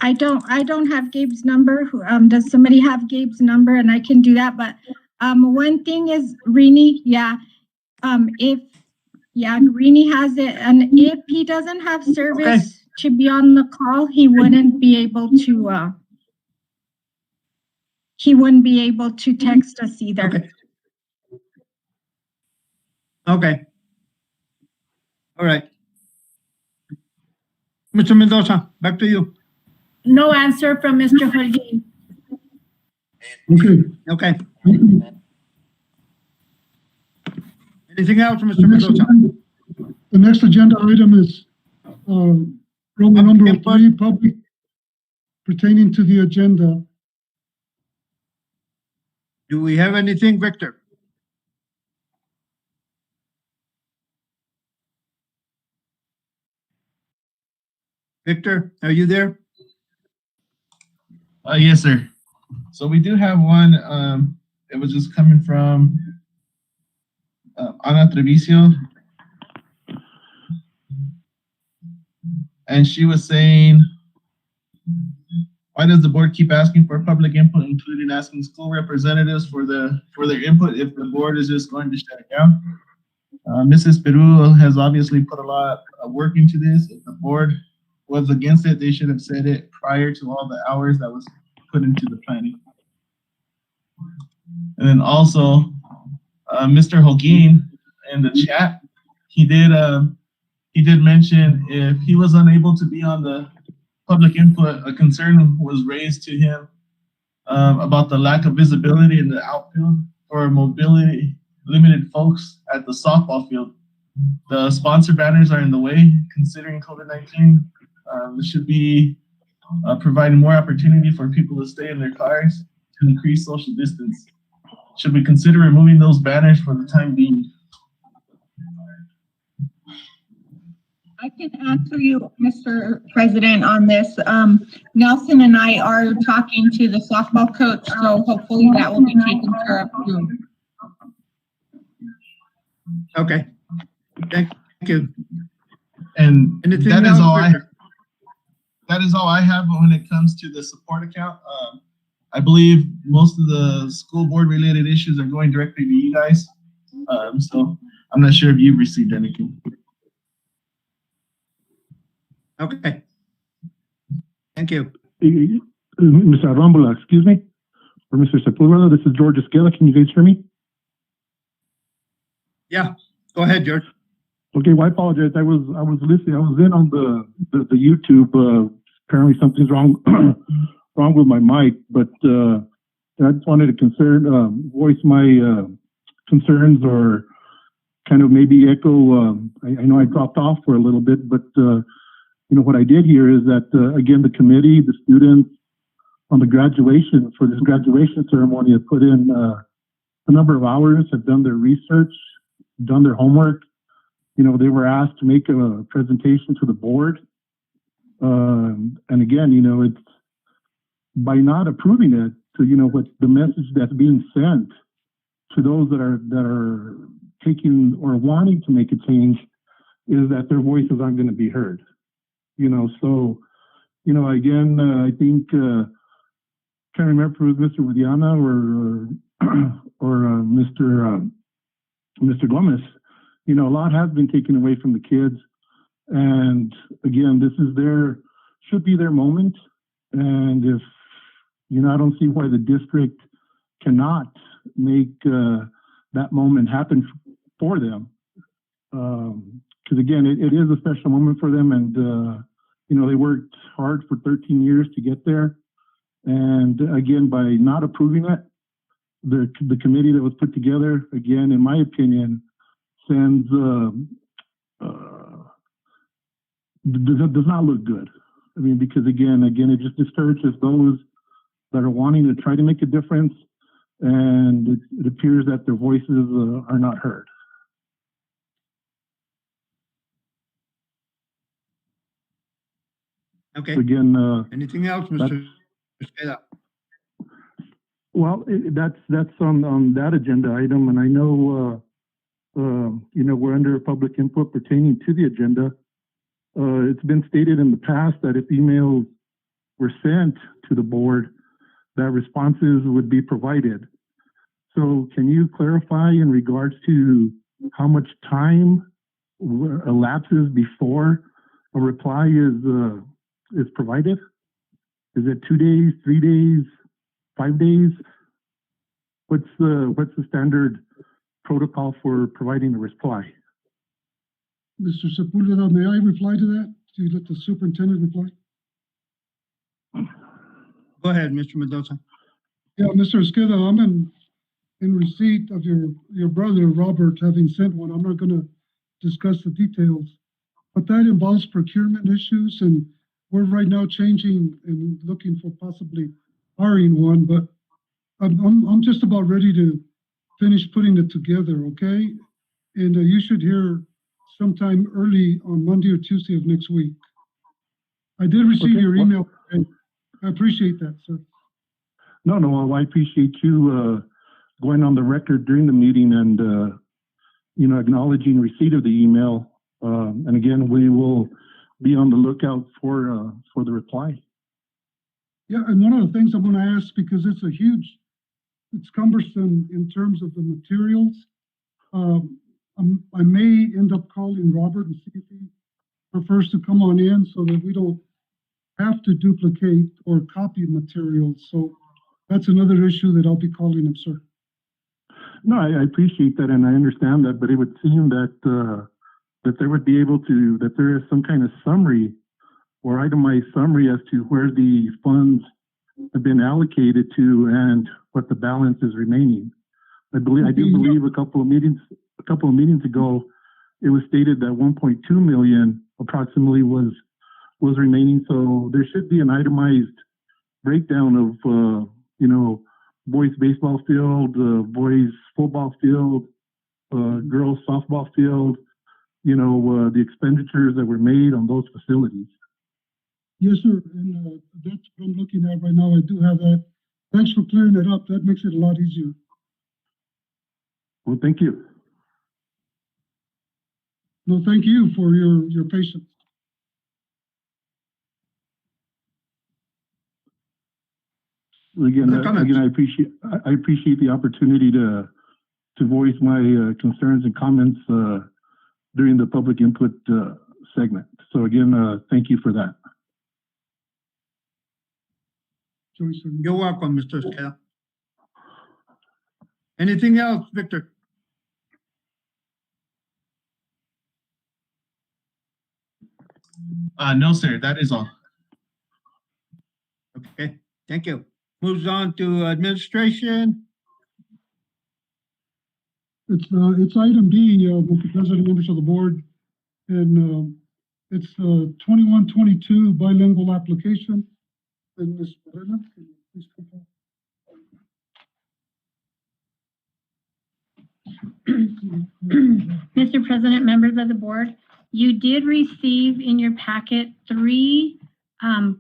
I don't have Gabe's number. Does somebody have Gabe's number? And I can do that. But one thing is Rini, Rini has it, and if he doesn't have service to be on the call, he wouldn't be able to. He wouldn't be able to text us either. Okay. Okay. All right. Mr. Mendoza, back to you. No answer from Mr. Holguin. Okay. Okay. Anything else, Mr. Mendoza? The next agenda item is Roman number 3, public pertaining to the agenda. Do we have anything, Victor? Victor, are you there? Yes, sir. So we do have one. It was just coming from Ana Treviso. And she was saying, why does the board keep asking for public input, including asking school representatives for their input if the board is just going to shut it down? Mrs. Peru has obviously put a lot of work into this. If the board was against it, they should have said it prior to all the hours that was put into the planning. And then also, Mr. Holguin in the chat, he did mention if he was unable to be on the public input, a concern was raised to him about the lack of visibility in the outfield for mobility limited folks at the softball field. The sponsor banners are in the way considering COVID-19. It should be providing more opportunity for people to stay in their cars to increase social distance. Should we consider removing those banners for the time being? I can answer you, Mr. President, on this. Nelson and I are talking to the softball coach, so hopefully that will be taken care of soon. Okay. Thank you. And Anything that is else, all Victor? that is all I have when it comes to the support account. I believe most of the school board related issues are going directly to you guys. So I'm not sure if you've received anything. Okay. Thank you. Mr. Rumble, excuse me. for Mr. Sepulveda. This is George Esquela. Can you guys hear me? Yeah, go ahead, George. Okay, well, I apologize. I was listening. I was in on the YouTube. Apparently something's wrong wrong with my mic, but I just wanted to voice my concerns, or kind of maybe echo. I know I dropped off for a little bit, but what I did here is that again, the committee, the students on the graduation, for this graduation ceremony, have put in a number of hours, have done their research, done their homework. They were asked to make a presentation to the board. And again, it's by not approving it, so what the message that's being sent to those that are taking or wanting to make a change is that their voices aren't going to be heard. So again, I think can't remember if it was Mr. Udiana or Mr. Gomez. A lot has been taken away from the kids, and again, this is should be their moment. And if I don't see why the district cannot make that moment happen for them, because again, it is a special moment for them, and they worked hard for 13 years to get there. And again, by not approving it, the committee that was put together, again, in my opinion, sends does not look good. I mean, because again, it just discourages those that are wanting to try to make a difference, and it appears that their voices are not heard. Okay. So again, anything else, Mr. Esqueda? Well, that's on that agenda item, and I know we're under public input pertaining to the agenda. It's been stated in the past that if emails were sent to the board, that responses would be provided. So can you clarify in regards to how much time elapses before a reply is provided? Is it 2 days, 3 days, 5 days? What's the standard protocol for providing a reply? Mr. Sepulveda, may I reply to that? Do you let the superintendent reply? Go ahead, Mr. Mendoza. Yeah, Mr. Esqueda, I'm in receipt of your brother, Robert, having sent one. I'm not going to discuss the details, but that involves procurement issues, and we're right now changing and looking for possibly hiring one, but I'm just about ready to finish putting it together, okay? And you should hear sometime early on Monday or Tuesday of next week. I did receive your email, and I appreciate that, sir. No, well, I appreciate you going on the record during the meeting and acknowledging receipt of the email. And again, we will be on the lookout for the reply. Yeah, and one of the things I'm going to ask, because it's cumbersome in terms of the materials. I may end up calling Robert and see if he prefers to come on in so that we don't have to duplicate or copy materials. So that's another issue that I'll be calling him, sir. No, I appreciate that, and I understand that, but it would seem that there would be able to, that there is some kind of summary or itemized summary as to where the funds have been allocated to and what the balance is remaining. I do believe a couple of meetings ago, it was stated that 1.2 million approximately was remaining. So there should be an itemized breakdown of boys baseball field, boys football field, girls softball field, the expenditures that were made on those facilities. Yes, sir. And that's what I'm looking at right now. I do have that. Thanks for clearing it up. That makes it a lot easier. Well, thank you. No, thank you for your patience. Again, I appreciate the opportunity to voice my concerns and comments during the public input segment. So again, thank you for that. You're welcome, Mr. Esqueda. Anything else, Victor? No, sir. That is all. Okay, thank you. Moves on to administration. It's item D, Mr. President, members of the board, and it's 2122 bilingual application. And Ms. Morena, can you please come forward? Mr. President, members of the board, you did receive in your packet 3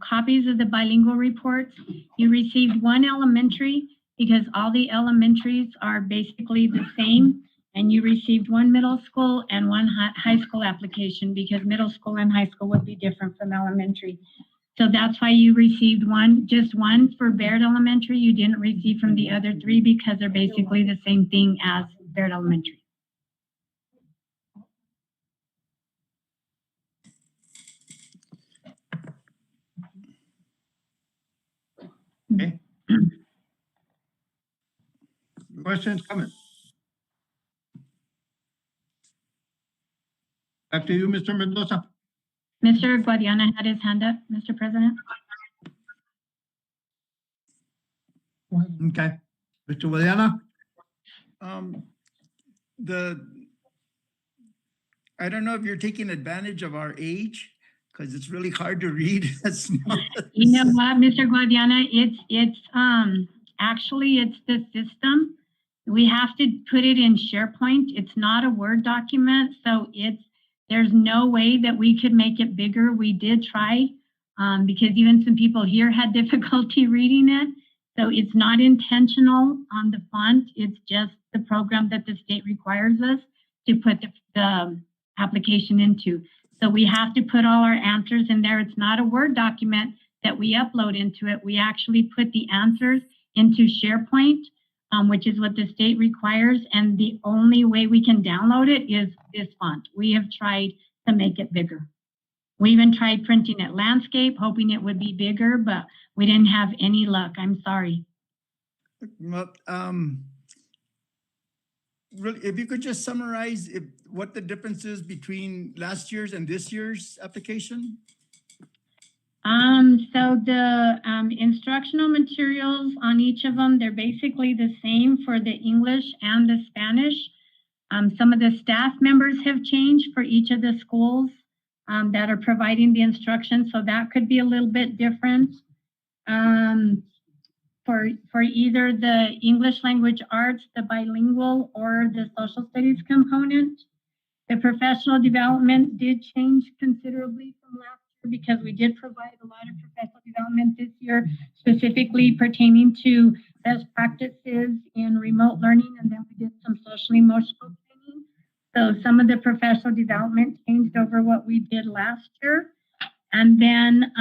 copies of the bilingual reports. You received 1 elementary because all the elementaries are basically the same. And you received 1 middle school and 1 high school application because middle school and high school would be different from elementary. So that's why you received just one for Bayard Elementary. You didn't receive from the other 3 because they're basically the same thing as Bayard Elementary. Okay. Questions, comments? Back to you, Mr. Mendoza. Mr. Guadiana had his hand up, Mr. President. Okay. Mr. Guadiana? I don't know if you're taking advantage of our age, because it's really hard to read. You know what, Mr. Guadiana, it's actually it's the system. We have to put it in SharePoint. It's not a Word document, so there's no way that we could make it bigger. We did try, because even some people here had difficulty reading it. So it's not intentional on the font. It's just the program that the state requires us to put the application into. So we have to put all our answers in there. It's not a Word document that we upload into it. We actually put the answers into SharePoint, which is what the state requires. And the only way we can download it is this font. We have tried to make it bigger. We even tried printing it landscape, hoping it would be bigger, but we didn't have any luck. I'm sorry. Well, really, if you could just summarize what the difference is between last year's and this year's application? So the instructional materials on each of them, they're basically the same for the English and the Spanish. Some of the staff members have changed for each of the schools that are providing the instruction, so that could be a little bit different. For either the English language arts, the bilingual, or the social studies component. The professional development did change considerably from last year because we did provide a lot of professional development this year, specifically pertaining to best practices in remote learning, and then we did some social emotional training. So some of the professional development changed over what we did last year. And then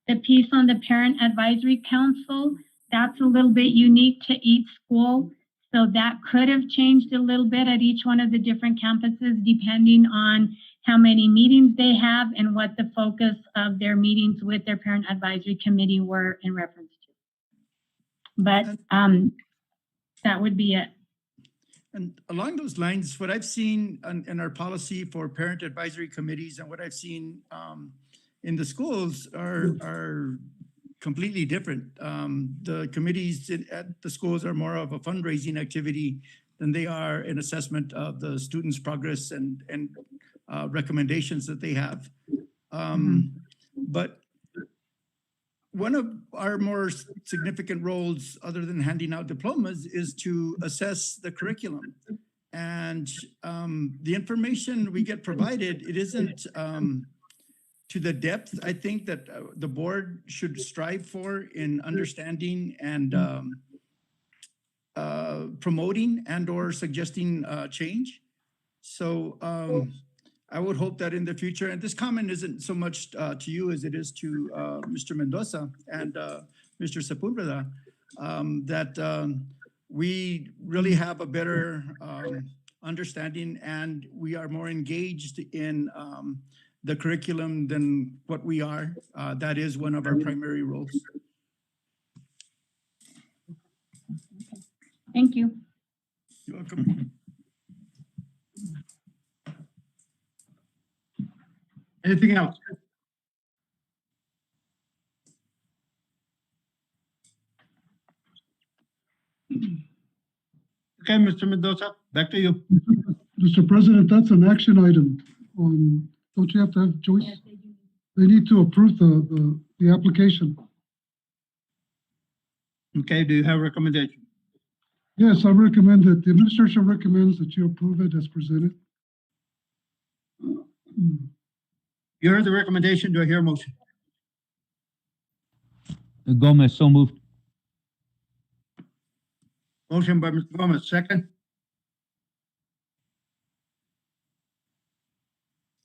the piece on the Parent Advisory Council, that's a little bit unique to each school. So that could have changed a little bit at each one of the different campuses, depending on how many meetings they have and what the focus of their meetings with their Parent Advisory Committee were in reference to. But that would be it. And along those lines, what I've seen in our policy for parent advisory committees and what I've seen in the schools are completely different. The committees at the schools are more of a fundraising activity than they are an assessment of the students' progress and recommendations that they have. But one of our more significant roles, other than handing out diplomas, is to assess the curriculum. And the information we get provided, it isn't to the depth, I think, that the board should strive for in understanding and promoting and or suggesting change. So I would hope that in the future, and this comment isn't so much to you as it is to Mr. Mendoza and Mr. Sepulveda, that we really have a better understanding and we are more engaged in the curriculum than what we are. That is one of our primary roles. Thank you. You're welcome. Anything else? Okay, Mr. Mendoza, back to you. Mr. President, that's an action item. Don't you have to have Joyce? They need to approve the application. Okay, do you have a recommendation? Yes, I recommend that, the administration recommends that you approve it as presented. You heard the recommendation. Do I hear a motion? Gomez, so moved. Motion by Mr. Gomez, second.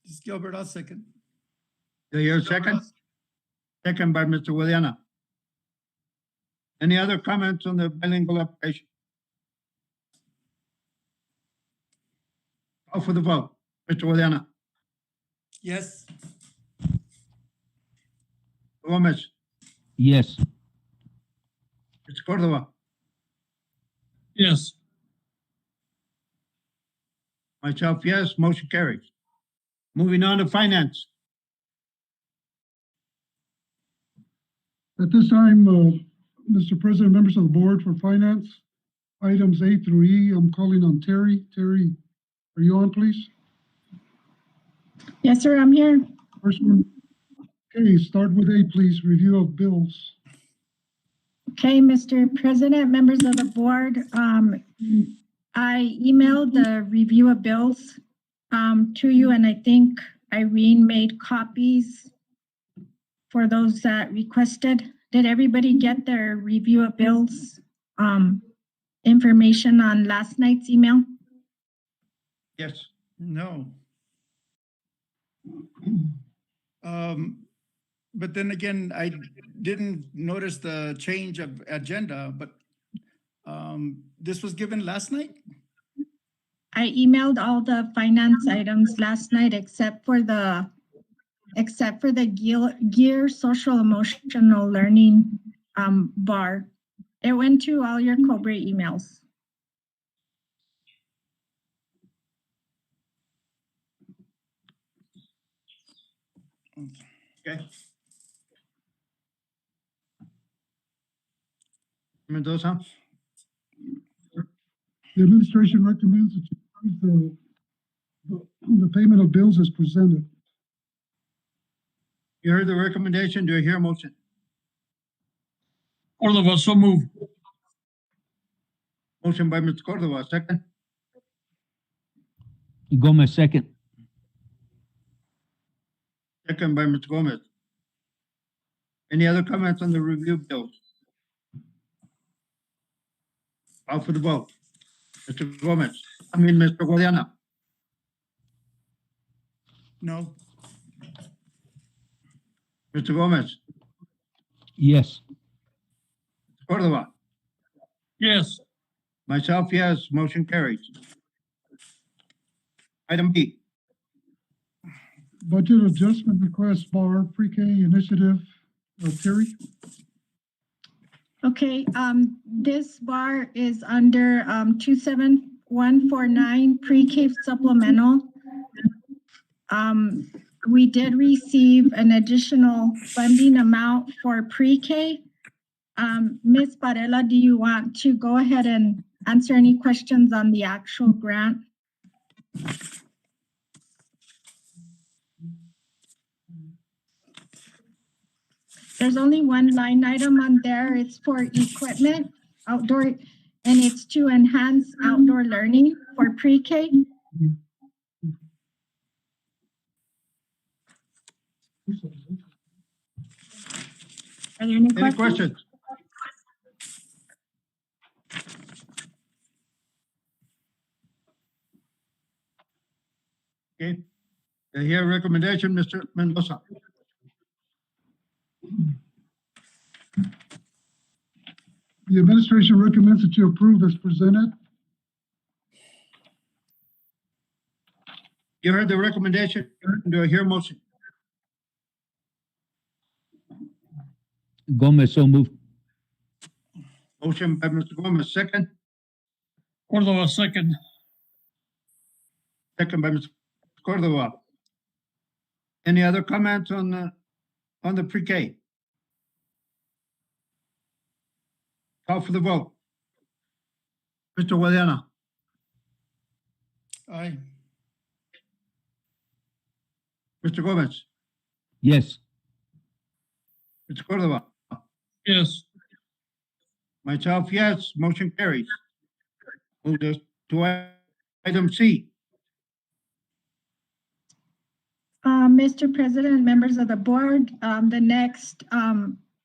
This is Gilbert, I'll second. Do I hear a second? Second by Mr. Williana. Any other comments on the bilingual application? Call for the vote. Mr. Williana. Yes. Gomez. Yes. Mr. Cordova. Yes. Myself, yes. Motion carries. Moving on to finance. At this time, Mr. President, members of the board for finance, items A through E, I'm calling on Terry. Terry, are you on, please? Yes, sir, I'm here. First one. Okay, start with A, please. Review of bills. Okay, Mr. President, members of the board, I emailed the review of bills to you, and I think Irene made copies for those that requested. Did everybody get their review of bills information on last night's email? Yes. No. But then again, I didn't notice the change of agenda, but this was given last night? I emailed all the finance items last night except for the gear social emotional learning bar. It went to all your Cobre emails. Okay. Mendoza. The administration recommends that you approve the payment of bills as presented. You heard the recommendation. Do I hear a motion? Cordova, so moved. Motion by Mr. Cordova, second. Gomez, second. Second by Mr. Gomez. Any other comments on the review bills? Call for the vote. Mr. Gomez, Mr. Guadiana. No. Mr. Gomez. Yes. Cordova. Yes. Myself, yes. Motion carries. Item B. Budget adjustment request bar pre-K initiative. Terry? Okay, this bar is under 27149 pre-K supplemental. We did receive an additional funding amount for pre-K. Ms. Varela, do you want to go ahead and answer any questions on the actual grant? There's only one line item on there. It's for equipment, outdoor, and it's to enhance outdoor learning for pre-K. Are there any questions? Questions? Okay. I hear a recommendation, Mr. Mendoza. The administration recommends that you approve as presented. You heard the recommendation. Do I hear a motion? Gomez, so moved. Motion by Mr. Gomez, second. Cordova, second. Second by Ms. Cordova. Any other comments on the pre-K? Call for the vote. Mr. Guadiana, Aye. Mr. Gomez, Yes. Mr. Cordova, Yes. myself, yes, motion carries. Move this to item C. Mr. President, members of the board, the next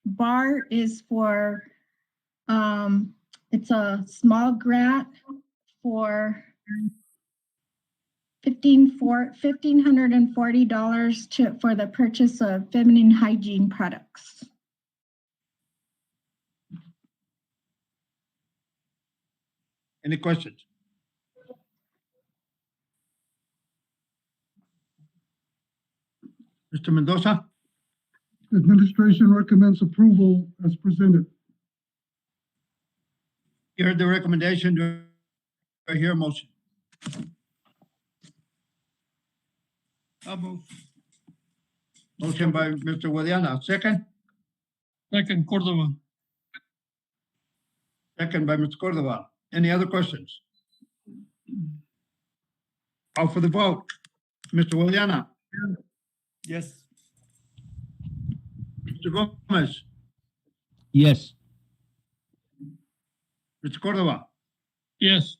bar is for, it's a small grant for $1,540 for the purchase of feminine hygiene products. Any questions? Mr. Mendoza, Administration recommends approval as presented. you heard the recommendation. Do I hear a motion? I'll move. Motion by Mr. Guadiana, second. Second, Cordova. Second by Ms. Cordova. Any other questions? Call for the vote. Mr. Guadiana, Yes. Mr. Gomez, Yes. Mr. Cordova, Yes.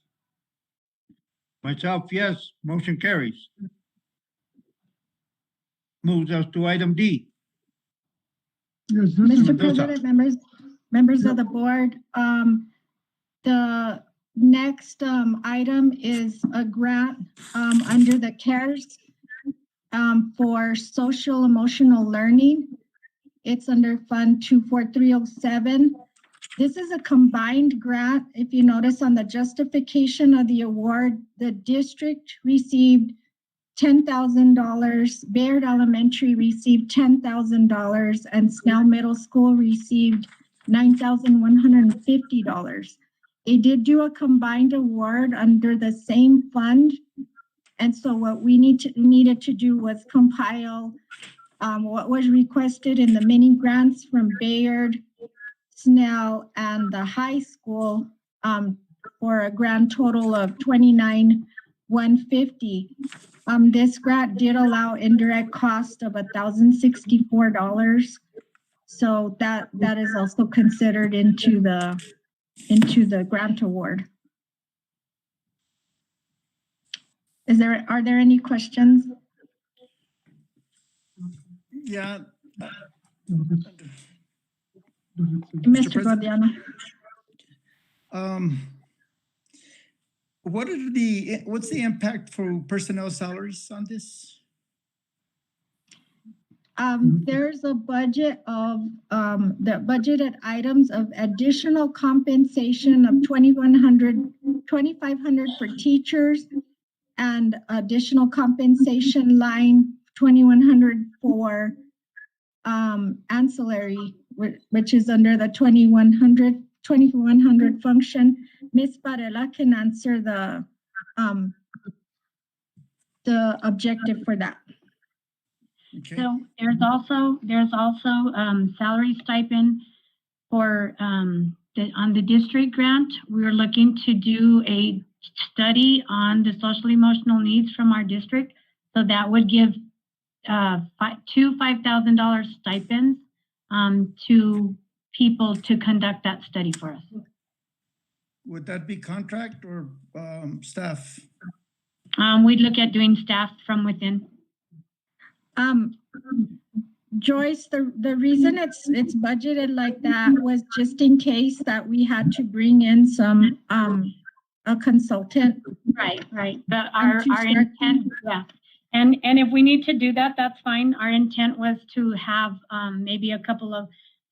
myself, yes, motion carries. Moves us to item D. Yes, this is, Mr. Mendoza. President, members of the board, the next item is a grant under the CARES for social emotional learning. It's under Fund 24307. This is a combined grant. If you notice on the justification of the award, the district received $10,000, Bayard Elementary received $10,000, and Snell Middle School received $9,150. It did do a combined award under the same fund. And so what we needed to do was compile what was requested in the mini grants from Bayard, Snell, and the high school for a grand total of $29,150. This grant did allow indirect cost of $1,064. So that is also considered into the grant award. Are there any questions? Yeah. Mr. Guadiana. What's the impact for personnel salaries on this? There's a budget of the budgeted items of additional compensation of $2,500 for teachers, and additional compensation line $2,100 for ancillary, which is under the 2100 function. Ms. Varela can answer the objective for that. Okay. So there's also salary stipend for on the district grant. We're looking to do a study on the social emotional needs from our district. So that would give two $5,000 stipends to people to conduct that study for us. Would that be contract or staff? We'd look at doing staff from within. Joyce, the reason it's budgeted like that was just in case that we had to bring in some a consultant. Right. But our intent, yeah. And if we need to do that, that's fine. Our intent was to have maybe a couple of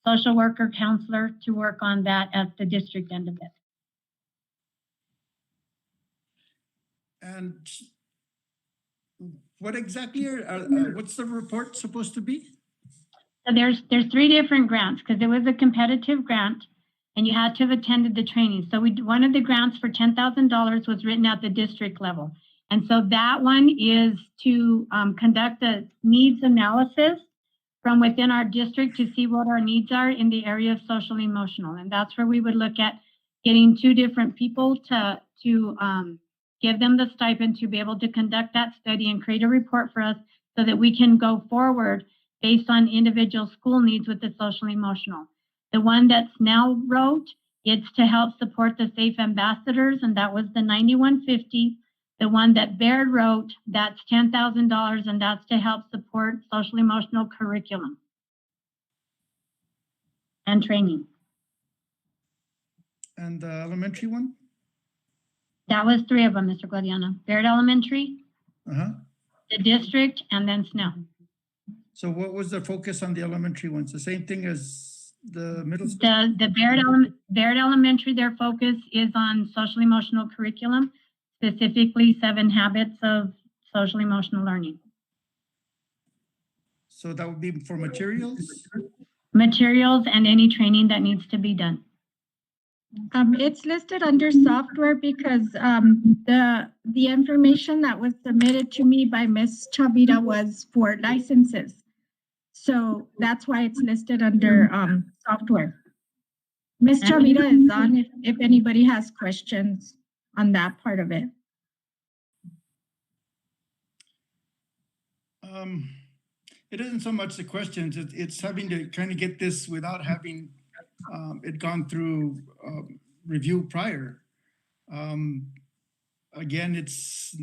social worker counselor to work on that at the district end of it. And what exactly what's the report supposed to be? So there's three different grants because it was a competitive grant, and you had to have attended the training. So one of the grants for $10,000 was written at the district level. And so that one is to conduct a needs analysis from within our district to see what our needs are in the area of social emotional. And that's where we would look at getting 2 different people to give them the stipend to be able to conduct that study and create a report for us so that we can go forward based on individual school needs with the social emotional. The one that Snell wrote, it's to help support the safe ambassadors, and that was the $91.50. The one that Bayard wrote, that's $10,000, and that's to help support social emotional curriculum and training. And the elementary one? That was 3 of them, Mr. Guadiana. Bayard Elementary, Uh-huh. the district, and then Snell. So what was the focus on the elementary ones? The same thing as the middle school? The Bayard Elementary, their focus is on social emotional curriculum, specifically 7 habits of social emotional learning. So that would be for materials? Materials and any training that needs to be done. It's listed under software because the information that was submitted to me by Ms. Chavita was for licenses. So that's why it's listed under software. Ms. Chavita is on if anybody has questions on that part of it. It isn't so much the questions, it's having to kind of get this without having it gone through review prior. Again, it's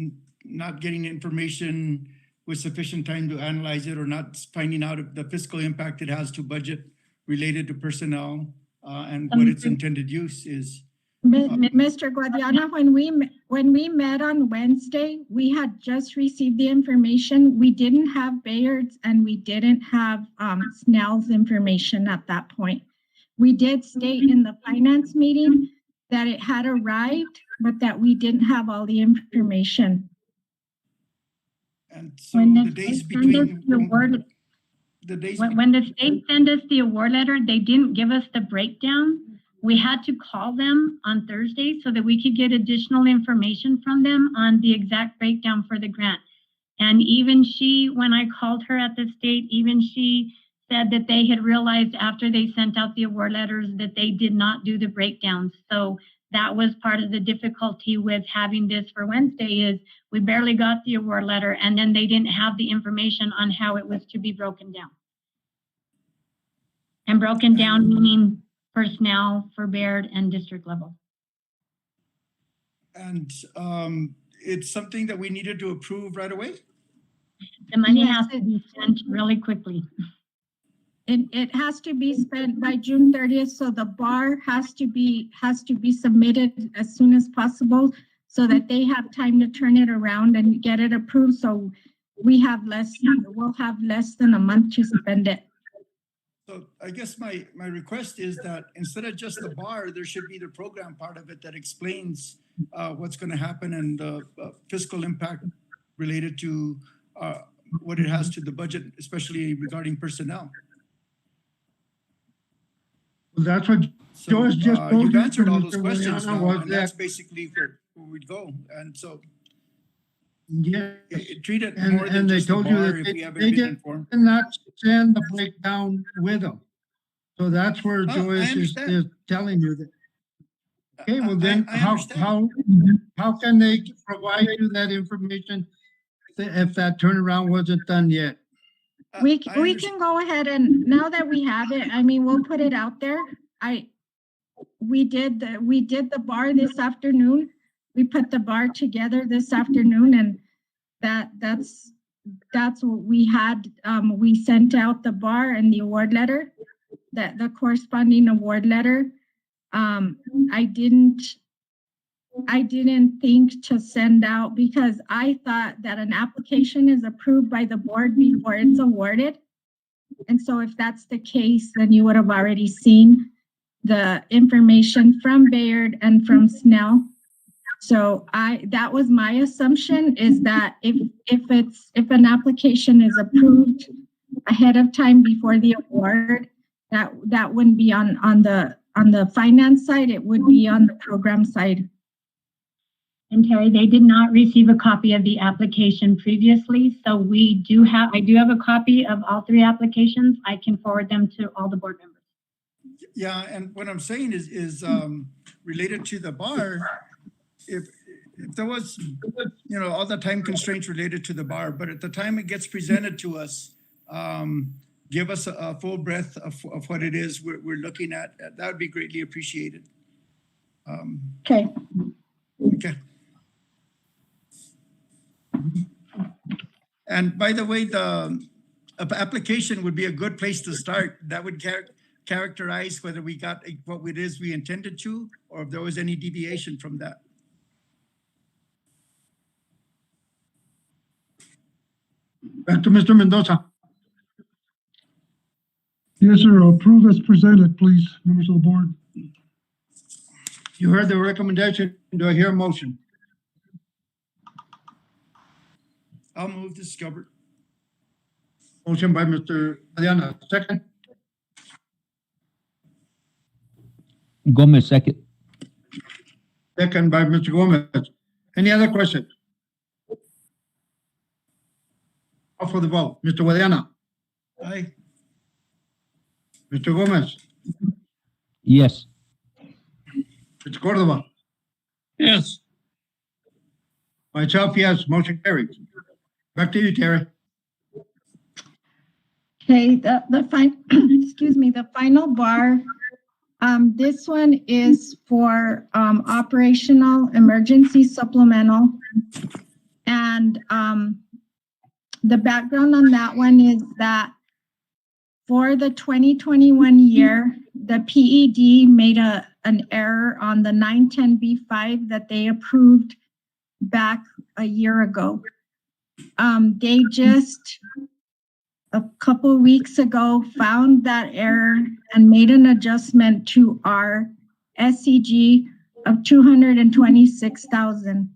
not getting information with sufficient time to analyze it or not finding out the fiscal impact it has to budget related to personnel and what its intended use is. Mr. Guadiana, when we met on Wednesday, we had just received the information. We didn't have Bayard's and we didn't have Snell's information at that point. We did state in the finance meeting that it had arrived, but that we didn't have all the information. And so When the days between when the state sent us the award letter, they didn't give us the breakdown. We had to call them on Thursday so that we could get additional information from them on the exact breakdown for the grant. And even she, when I called her at the state, even she said that they had realized after they sent out the award letters that they did not do the breakdowns. So that was part of the difficulty with having this for Wednesday is we barely got the award letter and then they didn't have the information on how it was to be broken down. And broken down meaning personnel for Bayard and district level. And it's something that we needed to approve right away? The money has to be spent really quickly. It has to be spent by June 30th, so the bar has to be submitted as soon as possible so that they have time to turn it around and get it approved. So we'll have less than a month to spend it. So I guess my request is that instead of just the bar, there should be the program part of it that explains what's going to happen and the fiscal impact related to what it has to the budget, especially regarding personnel. Well, that's what Joyce just told you've you, answered all those Mr. questions Guadiana, now, was and that's that- basically where we'd go. And so Yeah, treat it more than and they just the told you bar that if we haven't they been did informed. not send the breakdown with them. So that's where I Joyce is understand. telling you that. Okay, well then, I how can they provide you that information if that turnaround wasn't done yet? We can go ahead and now that we have it, I mean, we'll put it out there. We did the bar this afternoon. We put the bar together this afternoon, and that's what we had. We sent out the bar and the award letter, the corresponding award letter. I didn't think to send out because I thought that an application is approved by the board before it's awarded. And so if that's the case, then you would have already seen the information from Bayard and from Snell. So that was my assumption is that if an application is approved ahead of time before the award, that wouldn't be on the on the finance side, it would be on the program side. And Terry, they did not receive a copy of the application previously, so I do have a copy of all three applications. I can forward them to all the board members. Yeah, and what I'm saying is related to the bar, if there was, all the time constraints related to the bar, but at the time it gets presented to us, give us a full breadth of what it is we're looking at. That would be greatly appreciated. Okay. Okay. And by the way, the application would be a good place to start. That would characterize whether we got what it is we intended to, or if there was any deviation from that. Back to Mr. Mendoza. Yes, sir. Approve as presented, please, members of the board. You heard the recommendation. Do I hear a motion? I'll move this, Gilbert. Motion by Mr. Aliana. Second. Gomez, second. Second by Mr. Gomez. Any other questions? Call for the vote. Mr. Guadiana. Aye. Mr. Gomez. Yes. Mr. Cordova. Yes. Myself, yes. Motion carries. Back to you, Terry. Okay, excuse me, the final bar. This one is for operational emergency supplemental. And the background on that one is that for the 2021 year, the PED made an error on the 910B5 that they approved back a year ago. They just a couple weeks ago found that error and made an adjustment to our SCG of $226,000.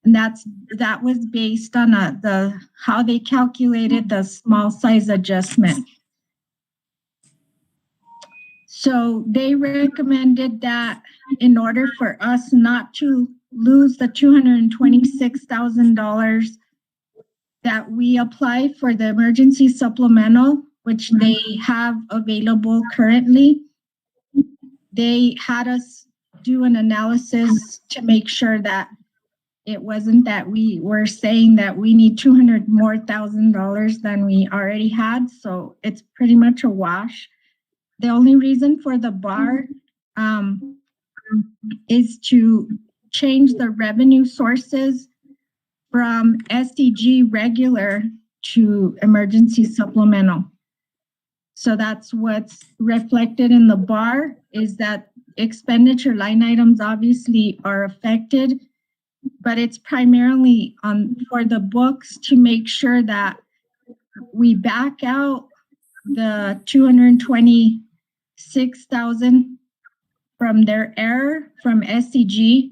And that was based on how they calculated the small size adjustment. So they recommended that in order for us not to lose the $226,000, that we apply for the emergency supplemental, which they have available currently. They had us do an analysis to make sure that it wasn't that we were saying that we need $200,000 more than we already had. So it's pretty much a wash. The only reason for the bar is to change the revenue sources from SDG regular to emergency supplemental. So that's what's reflected in the bar, is that expenditure line items obviously are affected, but it's primarily for the books to make sure that we back out the $226,000 from their error from SCG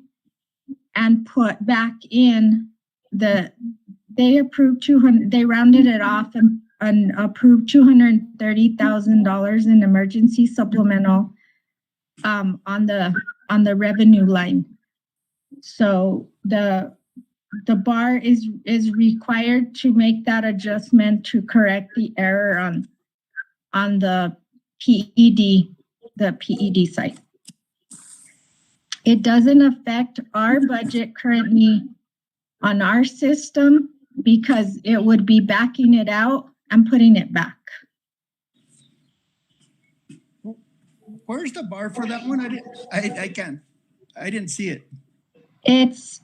and put back in they approved they rounded it off and approved $230,000 in emergency supplemental on the revenue line. So the bar is required to make that adjustment to correct the error on the PED site. It doesn't affect our budget currently on our system because it would be backing it out and putting it back. Where's the bar for that one? I didn't see it. It's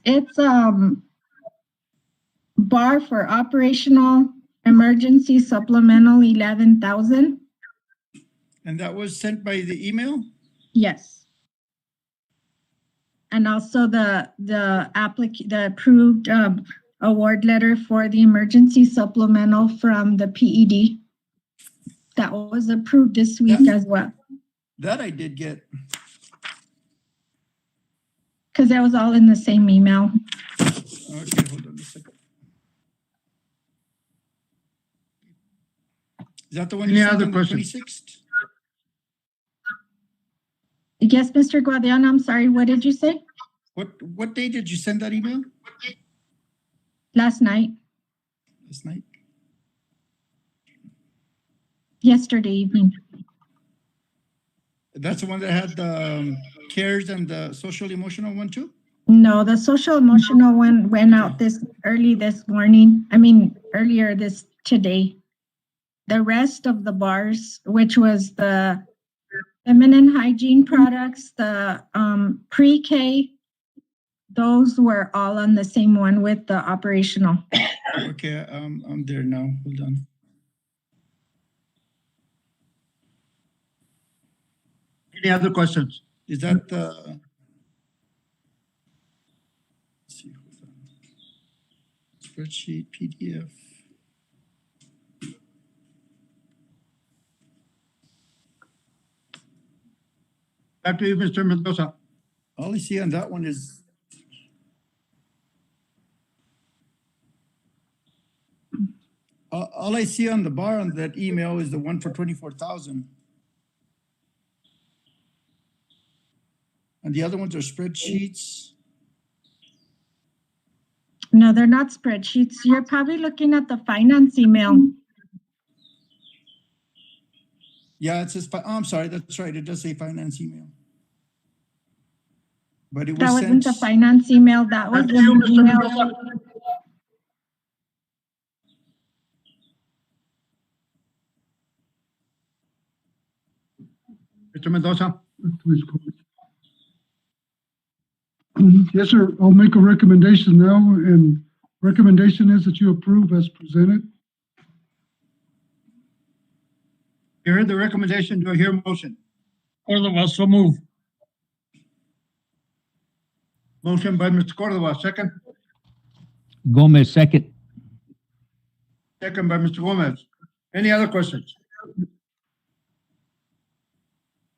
bar for operational emergency supplemental 11,000. And that was sent by the email? Yes. And also the approved award letter for the emergency supplemental from the PED that was approved this week as well. That I did get. Because that was all in the same email. Okay, hold on a second. Is that the one you sent on the 26th? Yes, Mr. Guadiana, I'm sorry, what did you say? What day did you send that email? Last night, Last night? yesterday evening. That's the one that had the CARES and the social emotional one too? No, the social emotional one went out this morning. I mean, earlier today. The rest of the bars, which was the feminine hygiene products, the pre-K, those were all on the same one with the operational. Okay, I'm there now. Hold on. Any other questions? Is that the? Let's see, hold on. Spreadsheet, PDF. Back to you, Mr. Mendoza. All I see on that one is. All I see on the bar on that email is the one for 24,000. And the other ones are spreadsheets. No, they're not spreadsheets. You're probably looking at the finance email. Yeah, it says, I'm sorry, that's right. It does say finance email. But it was That wasn't sent. the finance email. That was Back to you, the Mr. email. Mendoza. Mr. Mendoza. Yes, sir. I'll make a recommendation now, and recommendation is that you approve as presented. You heard the recommendation. Do I hear a motion? Cordova, so move. Motion by Mr. Cordova, second. Gomez, second. Second by Mr. Gomez. Any other questions?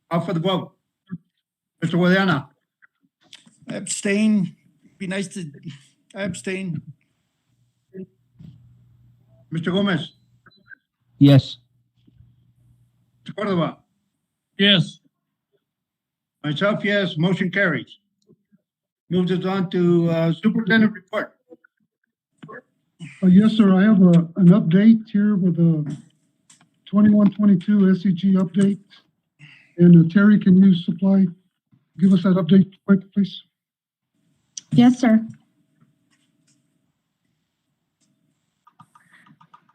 Out for the vote. Mr. Guadiana. I abstain. Be nice to. I abstain. Mr. Gomez. Yes. Mr. Cordova. Yes. Myself, yes. Motion carries. Moves us on to Superintendent Report. Yes, sir. I have an update here with a 21-22 SEG update. And Terry, can you give us that update quick, please? Yes, sir.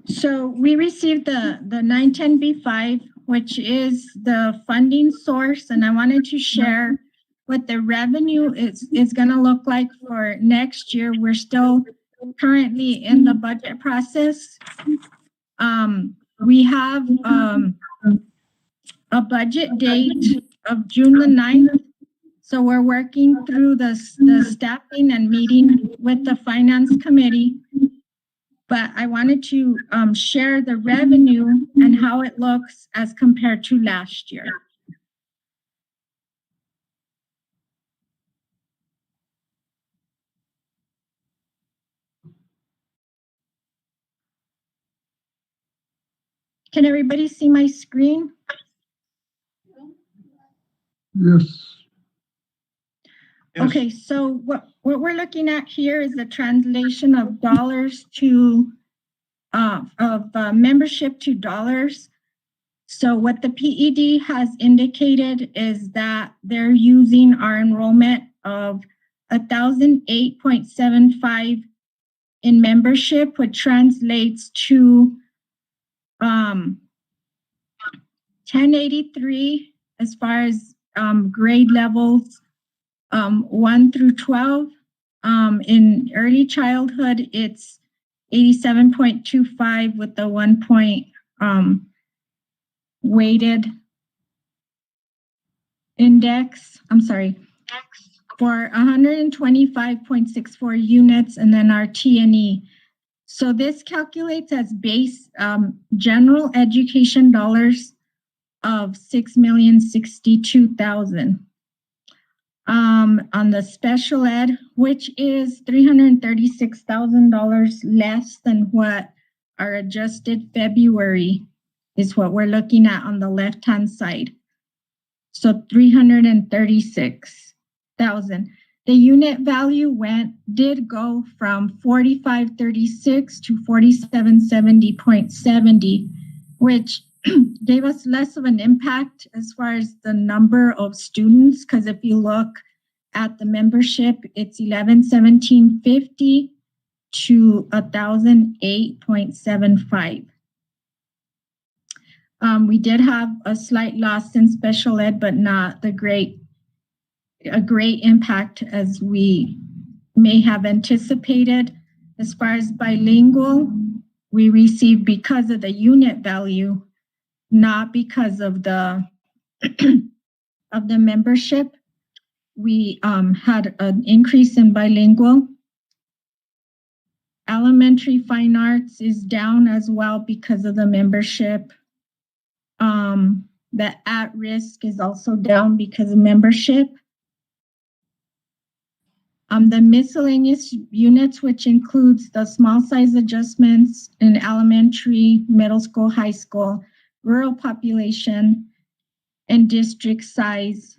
So we received the 910B5, which is the funding source, and I wanted to share what the revenue is going to look like for next year. We're still currently in the budget process. We have a budget date of June the 9th. So we're working through the staffing and meeting with the finance committee. But I wanted to share the revenue and how it looks as compared to last year. Can everybody see my screen? Yes. Okay, so what we're looking at here is the translation of dollars to membership to dollars. So what the PED has indicated is that they're using our enrollment of 1,008.75 in membership, which translates to 1083 as far as grade levels 1 through 12. In early childhood, it's 87.25 with the 1 point weighted index. I'm sorry, for 125.64 units, and then our T&E. So this calculates as base general education dollars of 6,062,000. On the special ed, which is $336,000 less than what our adjusted February is what we're looking at on the left-hand side. So 336,000. The unit value did go from 4536 to 4770.70, which gave us less of an impact as far as the number of students, because if you look at the membership, it's 1117.50 to 1008.75. We did have a slight loss in special ed, but not a great impact as we may have anticipated. As far as bilingual, we received because of the unit value, not because of the of the membership. We had an increase in bilingual. Elementary fine arts is down as well because of the membership. The at-risk is also down because of membership. The miscellaneous units, which includes the small size adjustments in elementary, middle school, high school, rural population, and district size,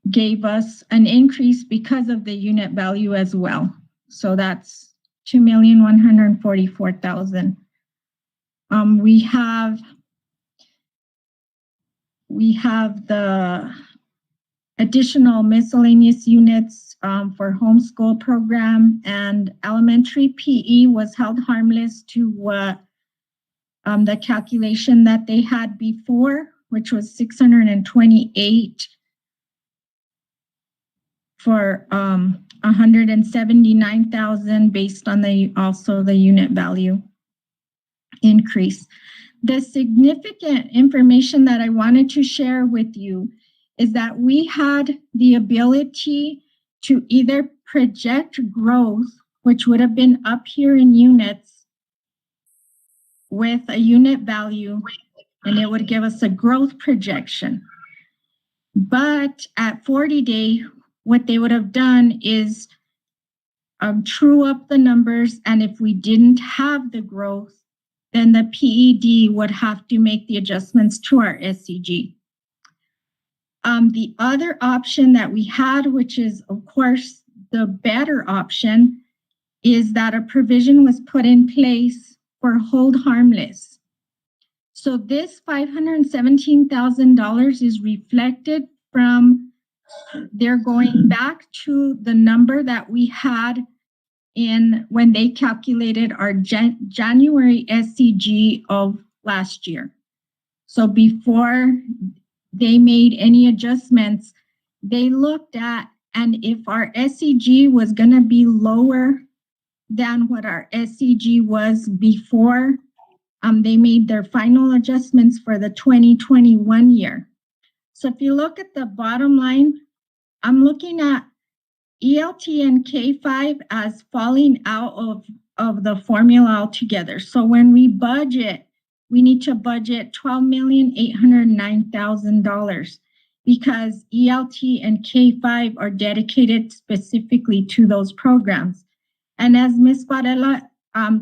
gave us an increase because of the unit value as well. So that's 2,144,000. We have the additional miscellaneous units for homeschool program, and elementary PE was held harmless to what the calculation that they had before, which was 628 for 179,000 based on the unit value increase. The significant information that I wanted to share with you is that we had the ability to either project growth, which would have been up here in units with a unit value, and it would give us a growth projection. But at 40-day, what they would have done is true up the numbers, and if we didn't have the growth, then the PED would have to make the adjustments to our SCG. The other option that we had, which is of course the better option, is that a provision was put in place for hold harmless. So this $517,000 is reflected from, they're going back to the number that we had when they calculated our January SCG of last year. So before they made any adjustments, they looked at, and if our SCG was going to be lower than what our SCG was before, they made their final adjustments for the 2021 year. So if you look at the bottom line, I'm looking at ELT and K5 as falling out of the formula altogether. So when we budget, we need to budget $12,809,000 because ELT and K5 are dedicated specifically to those programs. And as Ms. Varela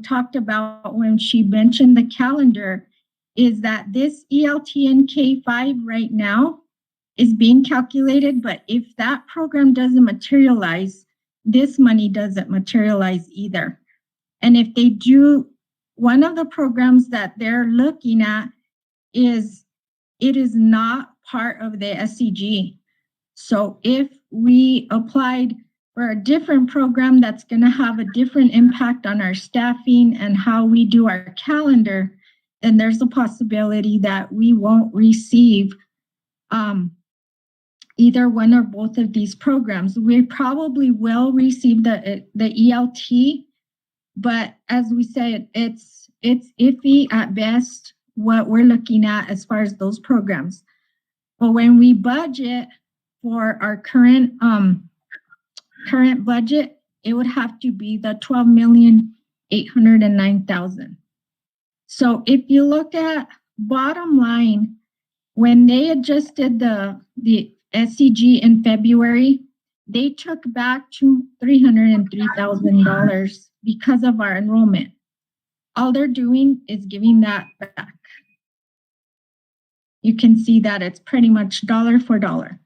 talked about when she mentioned the calendar, is that this ELT and K5 right now is being calculated, but if that program doesn't materialize, this money doesn't materialize either. And if they do, one of the programs that they're looking at is, it is not part of the SCG. So if we applied for a different program that's going to have a different impact on our staffing and how we do our calendar, then there's a possibility that we won't receive either one or both of these programs. We probably will receive the ELT, but as we say, it's iffy at best what we're looking at as far as those programs. But when we budget for our current budget, it would have to be the $12,809,000. So if you look at bottom line, when they adjusted the SCG in February, they took back to $303,000 because of our enrollment. All they're doing is giving that back. you can see that it's pretty much dollar for dollar.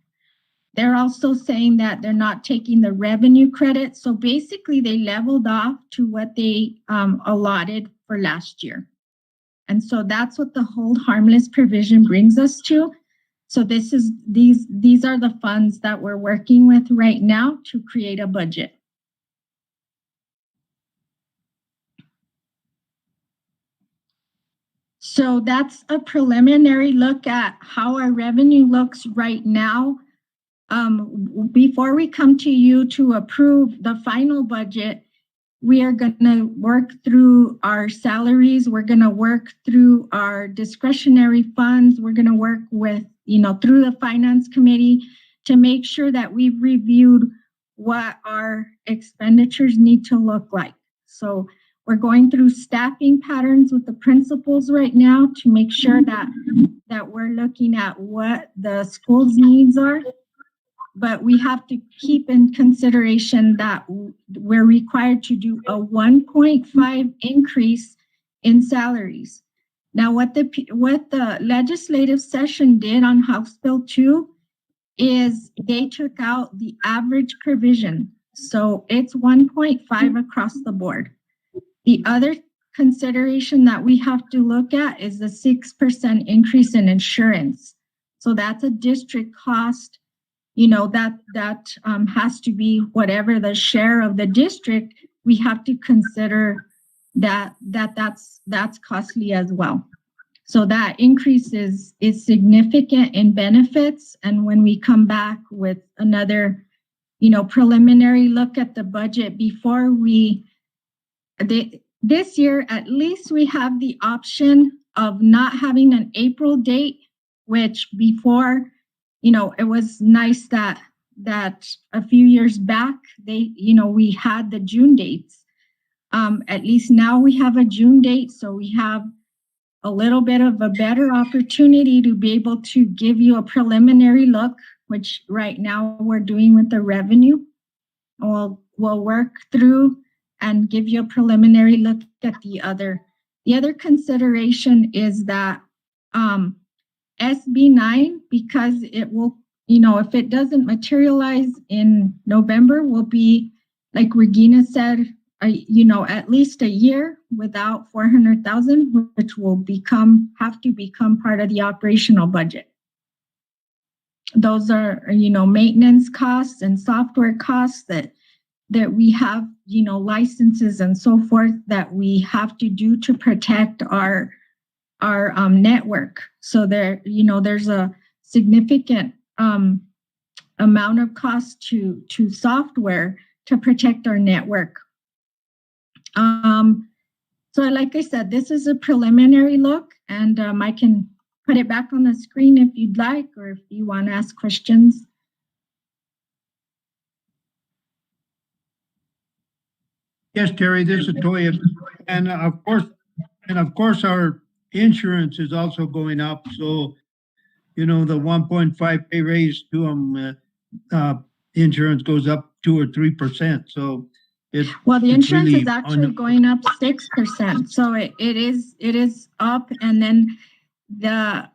They're also saying that they're not taking the revenue credit. So basically they leveled off to what they allotted for last year. And so that's what the hold harmless provision brings us to. So these are the funds that we're working with right now to create a budget. So that's a preliminary look at how our revenue looks right now. Before we come to you to approve the final budget, we are going to work through our salaries. We're going to work through our discretionary funds. We're going to work with, through the finance committee to make sure that we've reviewed what our expenditures need to look like. So we're going through staffing patterns with the principals right now to make sure that we're looking at what the school's needs are. But we have to keep in consideration that we're required to do a 1.5 increase in salaries. Now, what the legislative session did on House Bill 2 is they took out the average provision. So it's 1.5 across the board. The other consideration that we have to look at is the 6% increase in insurance. So that's a district cost. That has to be whatever the share of the district. We have to consider that's costly as well. So that increase is significant in benefits. And when we come back with another, preliminary look at the budget before this year, at least we have the option of not having an April date, which before, it was nice that a few years back, we had the June dates. At least now we have a June date, so we have a little bit of a better opportunity to be able to give you a preliminary look, which right now we're doing with the revenue. We'll work through and give you a preliminary look at the other. The other consideration is that SB 9, because it will, if it doesn't materialize in November, will be, like Regina said, at least a year without 400,000, which will have to become part of the operational budget. Those are, maintenance costs and software costs that we have, licenses and so forth that we have to do to protect our network. So there's a significant amount of cost to software to protect our network. So like I said, this is a preliminary look, and I can put it back on the screen if you'd like, or if you want to ask questions. Yes, Terry, this is Toya. And of course, our insurance is also going up. So, the 1.5 pay raise to them, insurance goes up 2 or 3%. So the insurance really is actually going up 6%. So it is up, and then the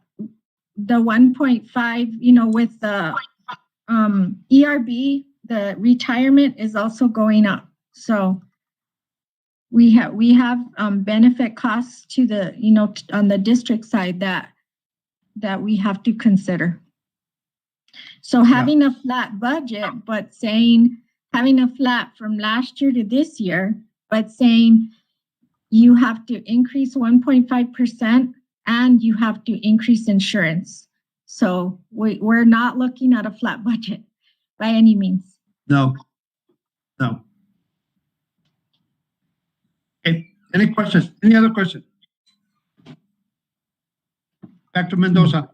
1.5, with the ERB, the retirement is also going up. So we have benefit costs to the, on the district side that we have to consider. So having a flat budget, but having a flat from last year to this year, but saying you have to increase 1.5% and you have to increase insurance. So we're not looking at a flat budget by any means. No. Okay. Any questions? Any other questions? Back to Mendoza.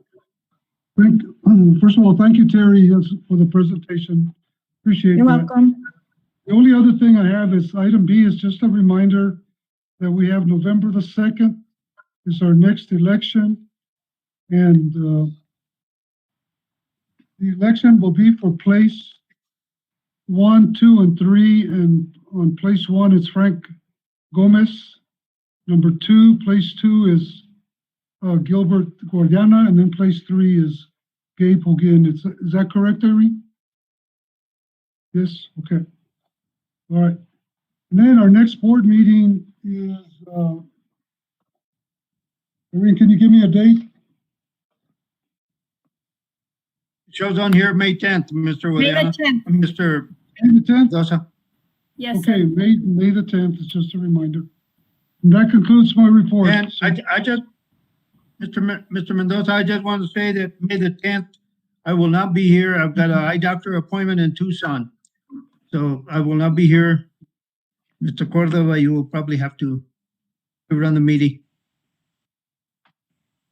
First of all, thank you, Terry, for the presentation. Appreciate You're that. welcome. The only other thing I have is item B is just a reminder that we have November the 2nd is our next election. And the election will be for place 1, 2, and 3. And on place 1, it's Frank Gomez. Number 2, place 2 is Gilbert Guardiana, and then place 3 is Gabe Hogan. Is that correct, Irene? Yes, okay. All right. And then our next board meeting is, Irene, can you give me a date? Shows on here, May 10th, Mr. May the Guadiana. 10th. Mr. May the 10th? Mendoza. Yes, Okay, sir. May the 10th, it's just a reminder. And that concludes my report. And I just, Mr. Mendoza, I just want to say that May the 10th, I will not be here. I've got an eye doctor appointment in Tucson. So I will not be here. Mr. Cordova, you will probably have to run the meeting.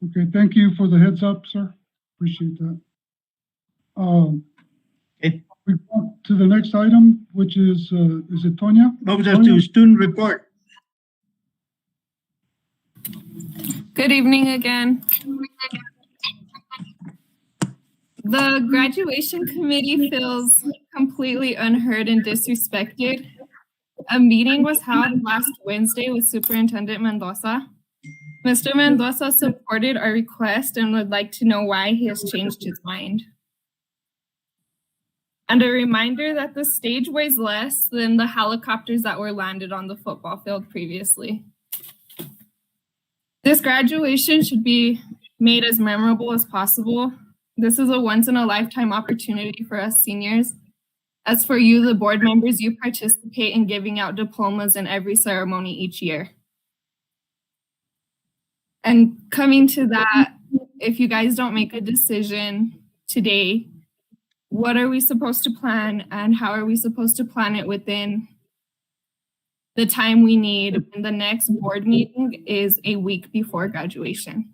Okay, thank you for the heads up, sir. Appreciate that. Okay. We go to the next item, which is it Tonya? Moves us to student report. Good evening again. The graduation committee feels completely unheard and disrespected. A meeting was held last Wednesday with Superintendent Mendoza. Mr. Mendoza supported our request and would like to know why he has changed his mind. And a reminder that the stage weighs less than the helicopters that were landed on the football field previously. This graduation should be made as memorable as possible. This is a once-in-a-lifetime opportunity for us seniors. As for you, the board members, you participate in giving out diplomas in every ceremony each year. And coming to that, if you guys don't make a decision today, what are we supposed to plan and how are we supposed to plan it within the time we need? And the next board meeting is a week before graduation.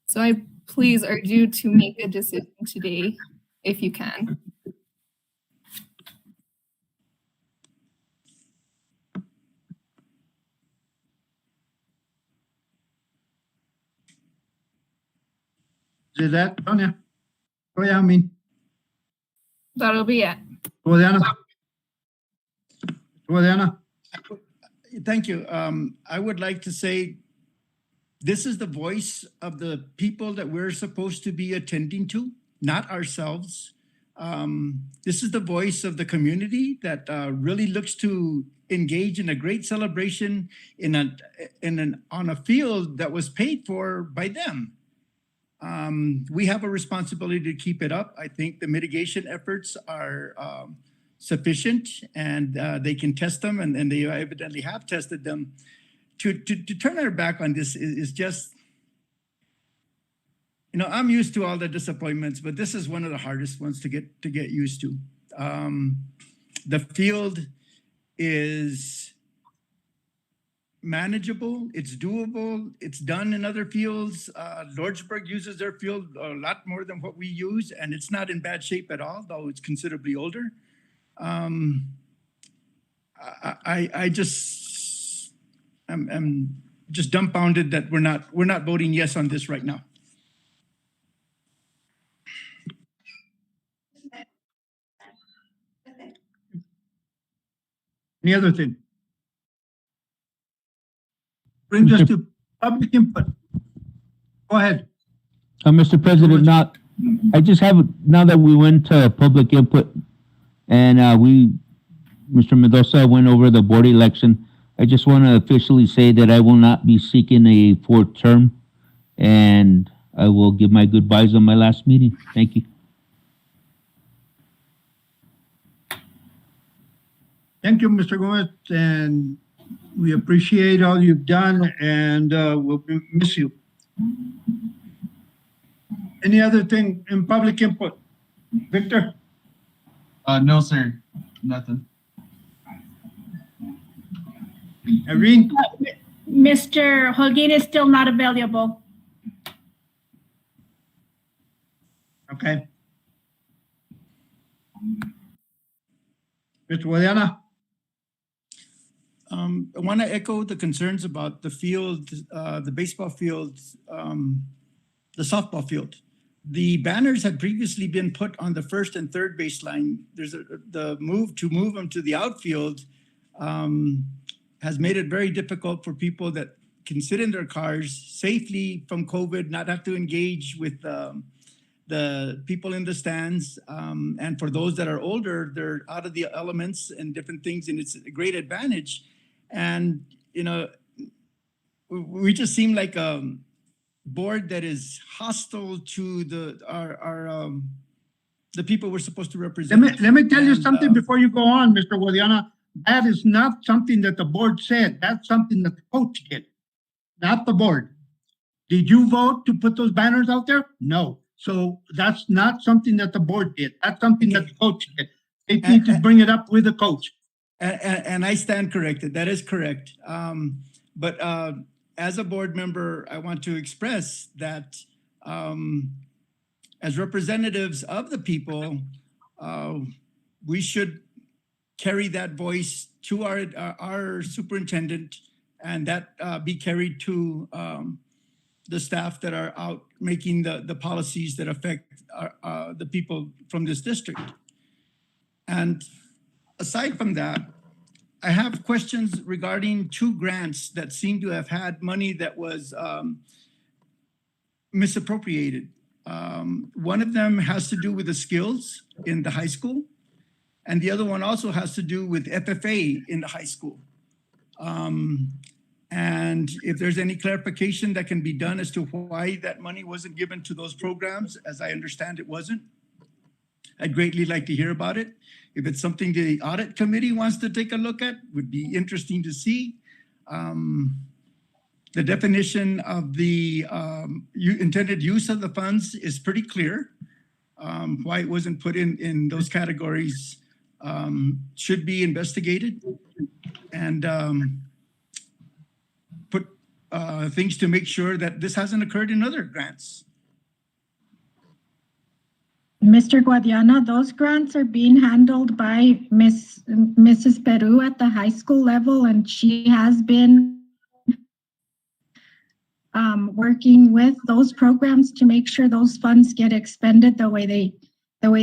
So I please urge you to make a decision today if you can. Is that, Tonya? Oh, yeah, I mean, That'll be it. Guadiana. Guadiana. Thank you. I would like to say this is the voice of the people that we're supposed to be attending to, not ourselves. This is the voice of the community that really looks to engage in a great celebration on a field that was paid for by them. We have a responsibility to keep it up. I think the mitigation efforts are sufficient and they can test them and they evidently have tested them. To turn our back on this is just, you know, I'm used to all the disappointments, but this is one of the hardest ones to get used to. The field is manageable, it's doable, it's done in other fields. Lordsburg uses their field a lot more than what we use, and it's not in bad shape at all, though it's considerably older. I'm just dumbfounded that we're not voting yes on this right now. Any other thing? Brings us to public input. Go ahead. Mr. President, I just have, now that we went to public input and Mr. Mendoza went over the board election, I just want to officially say that I will not be seeking a fourth term and I will give my goodbyes on my last meeting. Thank you. Thank you, Mr. Gomez, and we appreciate all you've done, and we'll miss you. Any other thing in public input? Victor? No, sir. Nothing. Irene? Mr. Holguin is still not available. Okay. Mr. Guadiana? I want to echo the concerns about the field, the baseball field, the softball field. The banners had previously been put on the first and third baseline. There's the move to move them to the outfield has made it very difficult for people that can sit in their cars safely from COVID, not have to engage with the people in the stands. And for those that are older, they're out of the elements and different things, and it's a great advantage. And, you know, we just seem like a board that is hostile to the people we're supposed to represent. Let me tell you something before you go on, Mr. Guadiana. That is not something that the board said. That's something that the coach did, not the board. Did you vote to put those banners out there? No. So that's not something that the board did. That's something that the coach did. They need to bring it up with the coach. And I stand corrected. That is correct. But as a board member, I want to express that as representatives of the people, we should carry that voice to our superintendent, and that be carried to the staff that are out making the policies that affect the people from this district. And aside from that, I have questions regarding 2 grants that seem to have had money that was misappropriated. One of them has to do with the skills in the high school, and the other one also has to do with FFA in the high school. And if there's any clarification that can be done as to why that money wasn't given to those programs, as I understand it wasn't, I'd greatly like to hear about it. If it's something the audit committee wants to take a look at, would be interesting to see. The definition of the intended use of the funds is pretty clear. Why it wasn't put in those categories should be investigated, and put things to make sure that this hasn't occurred in other grants. Mr. Guadiana, those grants are being handled by Mrs. Peru at the high school level, and she has been working with those programs to make sure those funds get expended the way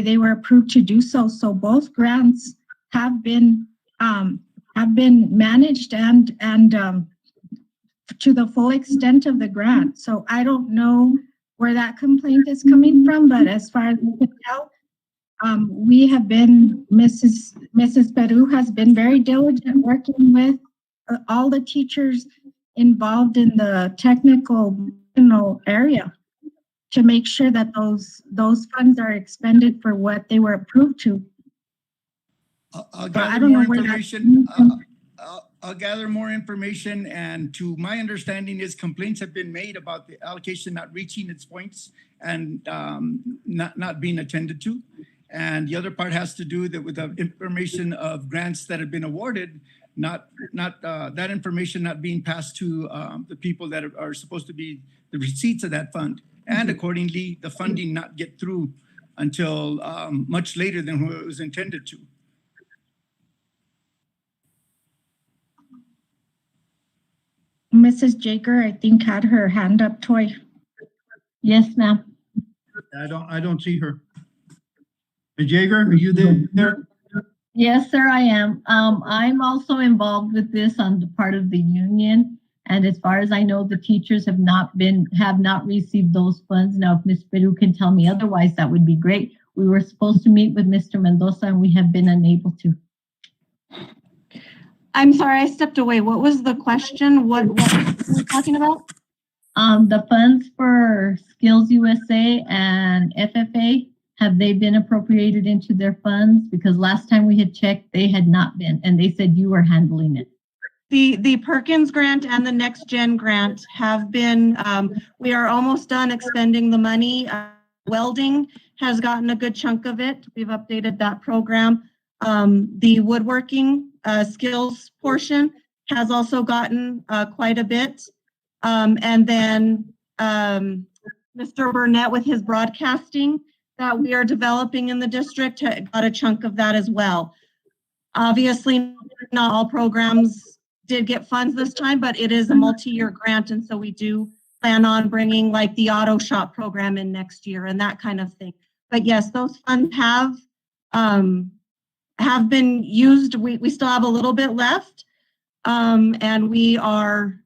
they were approved to do so. So both grants have been managed and to the full extent of the grant. So I don't know where that complaint is coming from, but as far as we can tell, we have been, Mrs. Peru has been very diligent working with all the teachers involved in the technical area to make sure that those funds are expended for what they were approved to. I'll gather more information. I'll gather more information, and to my understanding is complaints have been made about the allocation not reaching its points and not being attended to. And the other part has to do with the information of grants that have been awarded, not that information not being passed to the people that are supposed to be the receipts of that fund, and accordingly the funding not get through until much later than what it was intended to. Mrs. Jager, I think, had her hand up, Toy. Yes, ma'am. I don't see her. Ms. Jager, are you there? Yes, sir, I am. I'm also involved with this on the part of the union. And as far as I know, the teachers have not received those funds. Now, if Ms. Peru can tell me otherwise, that would be great. We were supposed to meet with Mr. Mendoza and we have been unable to. I'm sorry, I stepped away. What was the question? What were we talking about? The funds for Skills USA and FFA, have they been appropriated into their funds? Because last time we had checked, they had not been, and they said you were handling it. The Perkins grant and the Next Gen grant have been, we are almost done expending the money. Welding has gotten a good chunk of it. We've updated that program. The woodworking skills portion has also gotten quite a bit. And then Mr. Burnett with his broadcasting that we are developing in the district got a chunk of that as well. Obviously, not all programs did get funds this time, but it is a multi-year grant, and so we do plan on bringing like the auto shop program in next year and that kind of thing. But yes, those funds have been used. We still have a little bit left, And we are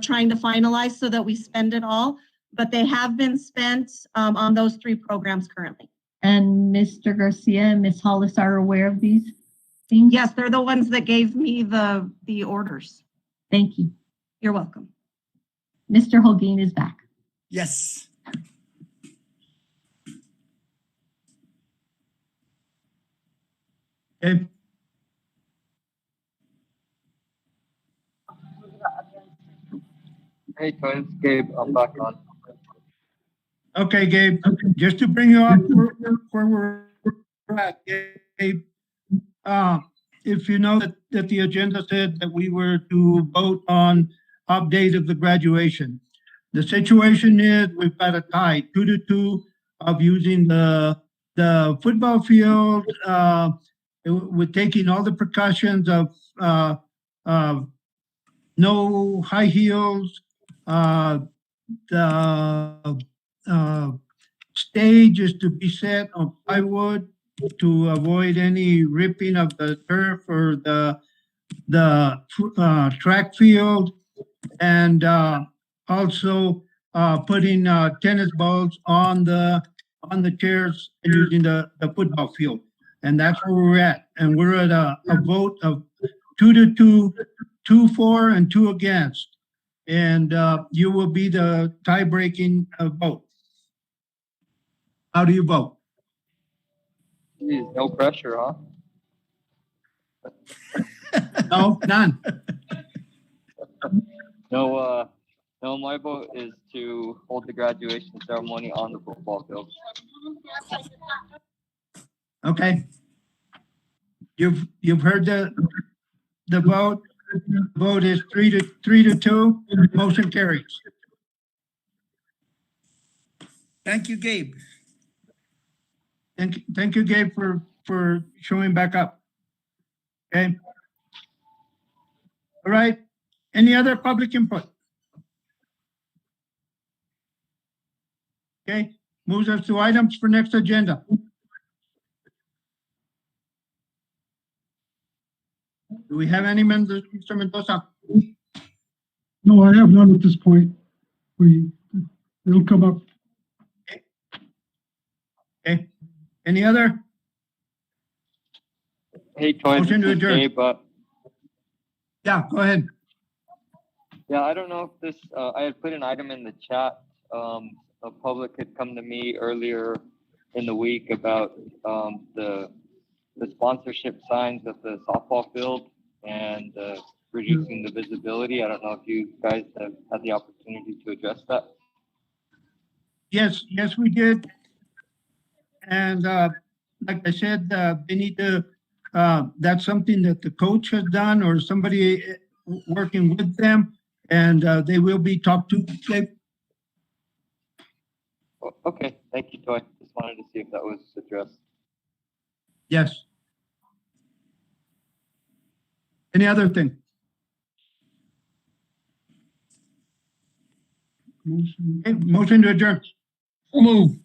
trying to finalize so that we spend it all, but they have been spent on those 3 programs currently. And Mr. Garcia and Ms. Hollis are aware of these things? Yes, they're the ones that gave me the orders. Thank you. You're welcome. Mr. Holguin is back. Yes. Okay. Hey, Toy, it's Gabe. I'm back on. Okay, Gabe, just to bring you up where we're at, Gabe. If you know that the agenda said that we were to vote on update of the graduation. The situation is we've got a tie 2-2 of using the football field, with taking all the precautions of no high heels, the stage is to be set on plywood to avoid any ripping of the turf or the track field, and also putting tennis balls on the chairs and using the football field. And that's where we're at. And we're at a vote of 2-2, 2 for, and 2 against. And you will be the tie-breaking vote. How do you vote? Geez, no pressure, huh? No, none. No, my vote is to hold the graduation ceremony on the football field. Okay. You've heard the vote. The vote is 3-2. Motion carries. Thank you, Gabe. Thank you, Gabe, for showing back up. Okay. All right. Any other public input? Okay. Moves us to items for next agenda. Do we have any members, Mr. Mendoza? No, I have none at this point. It'll come up. Okay. Any other? Hey, Toy, Motion to this is adjourn. Gabe. Yeah, go ahead. Yeah, I don't know if this, I had put an item in the chat. The public had come to me earlier in the week about the sponsorship signs at the softball field and reducing the visibility. I don't know if you guys have had the opportunity to address that. Yes, we did. And like I said, they need to, that's something that the coach has done or somebody working with them, and they will be talked to. Okay, thank you, Toy. Just wanted to see if that was addressed. Yes. Any other thing? Motion to adjourn. Move.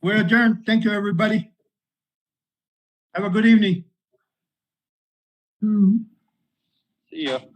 We're adjourned. Thank you, everybody. Have a good evening. See ya.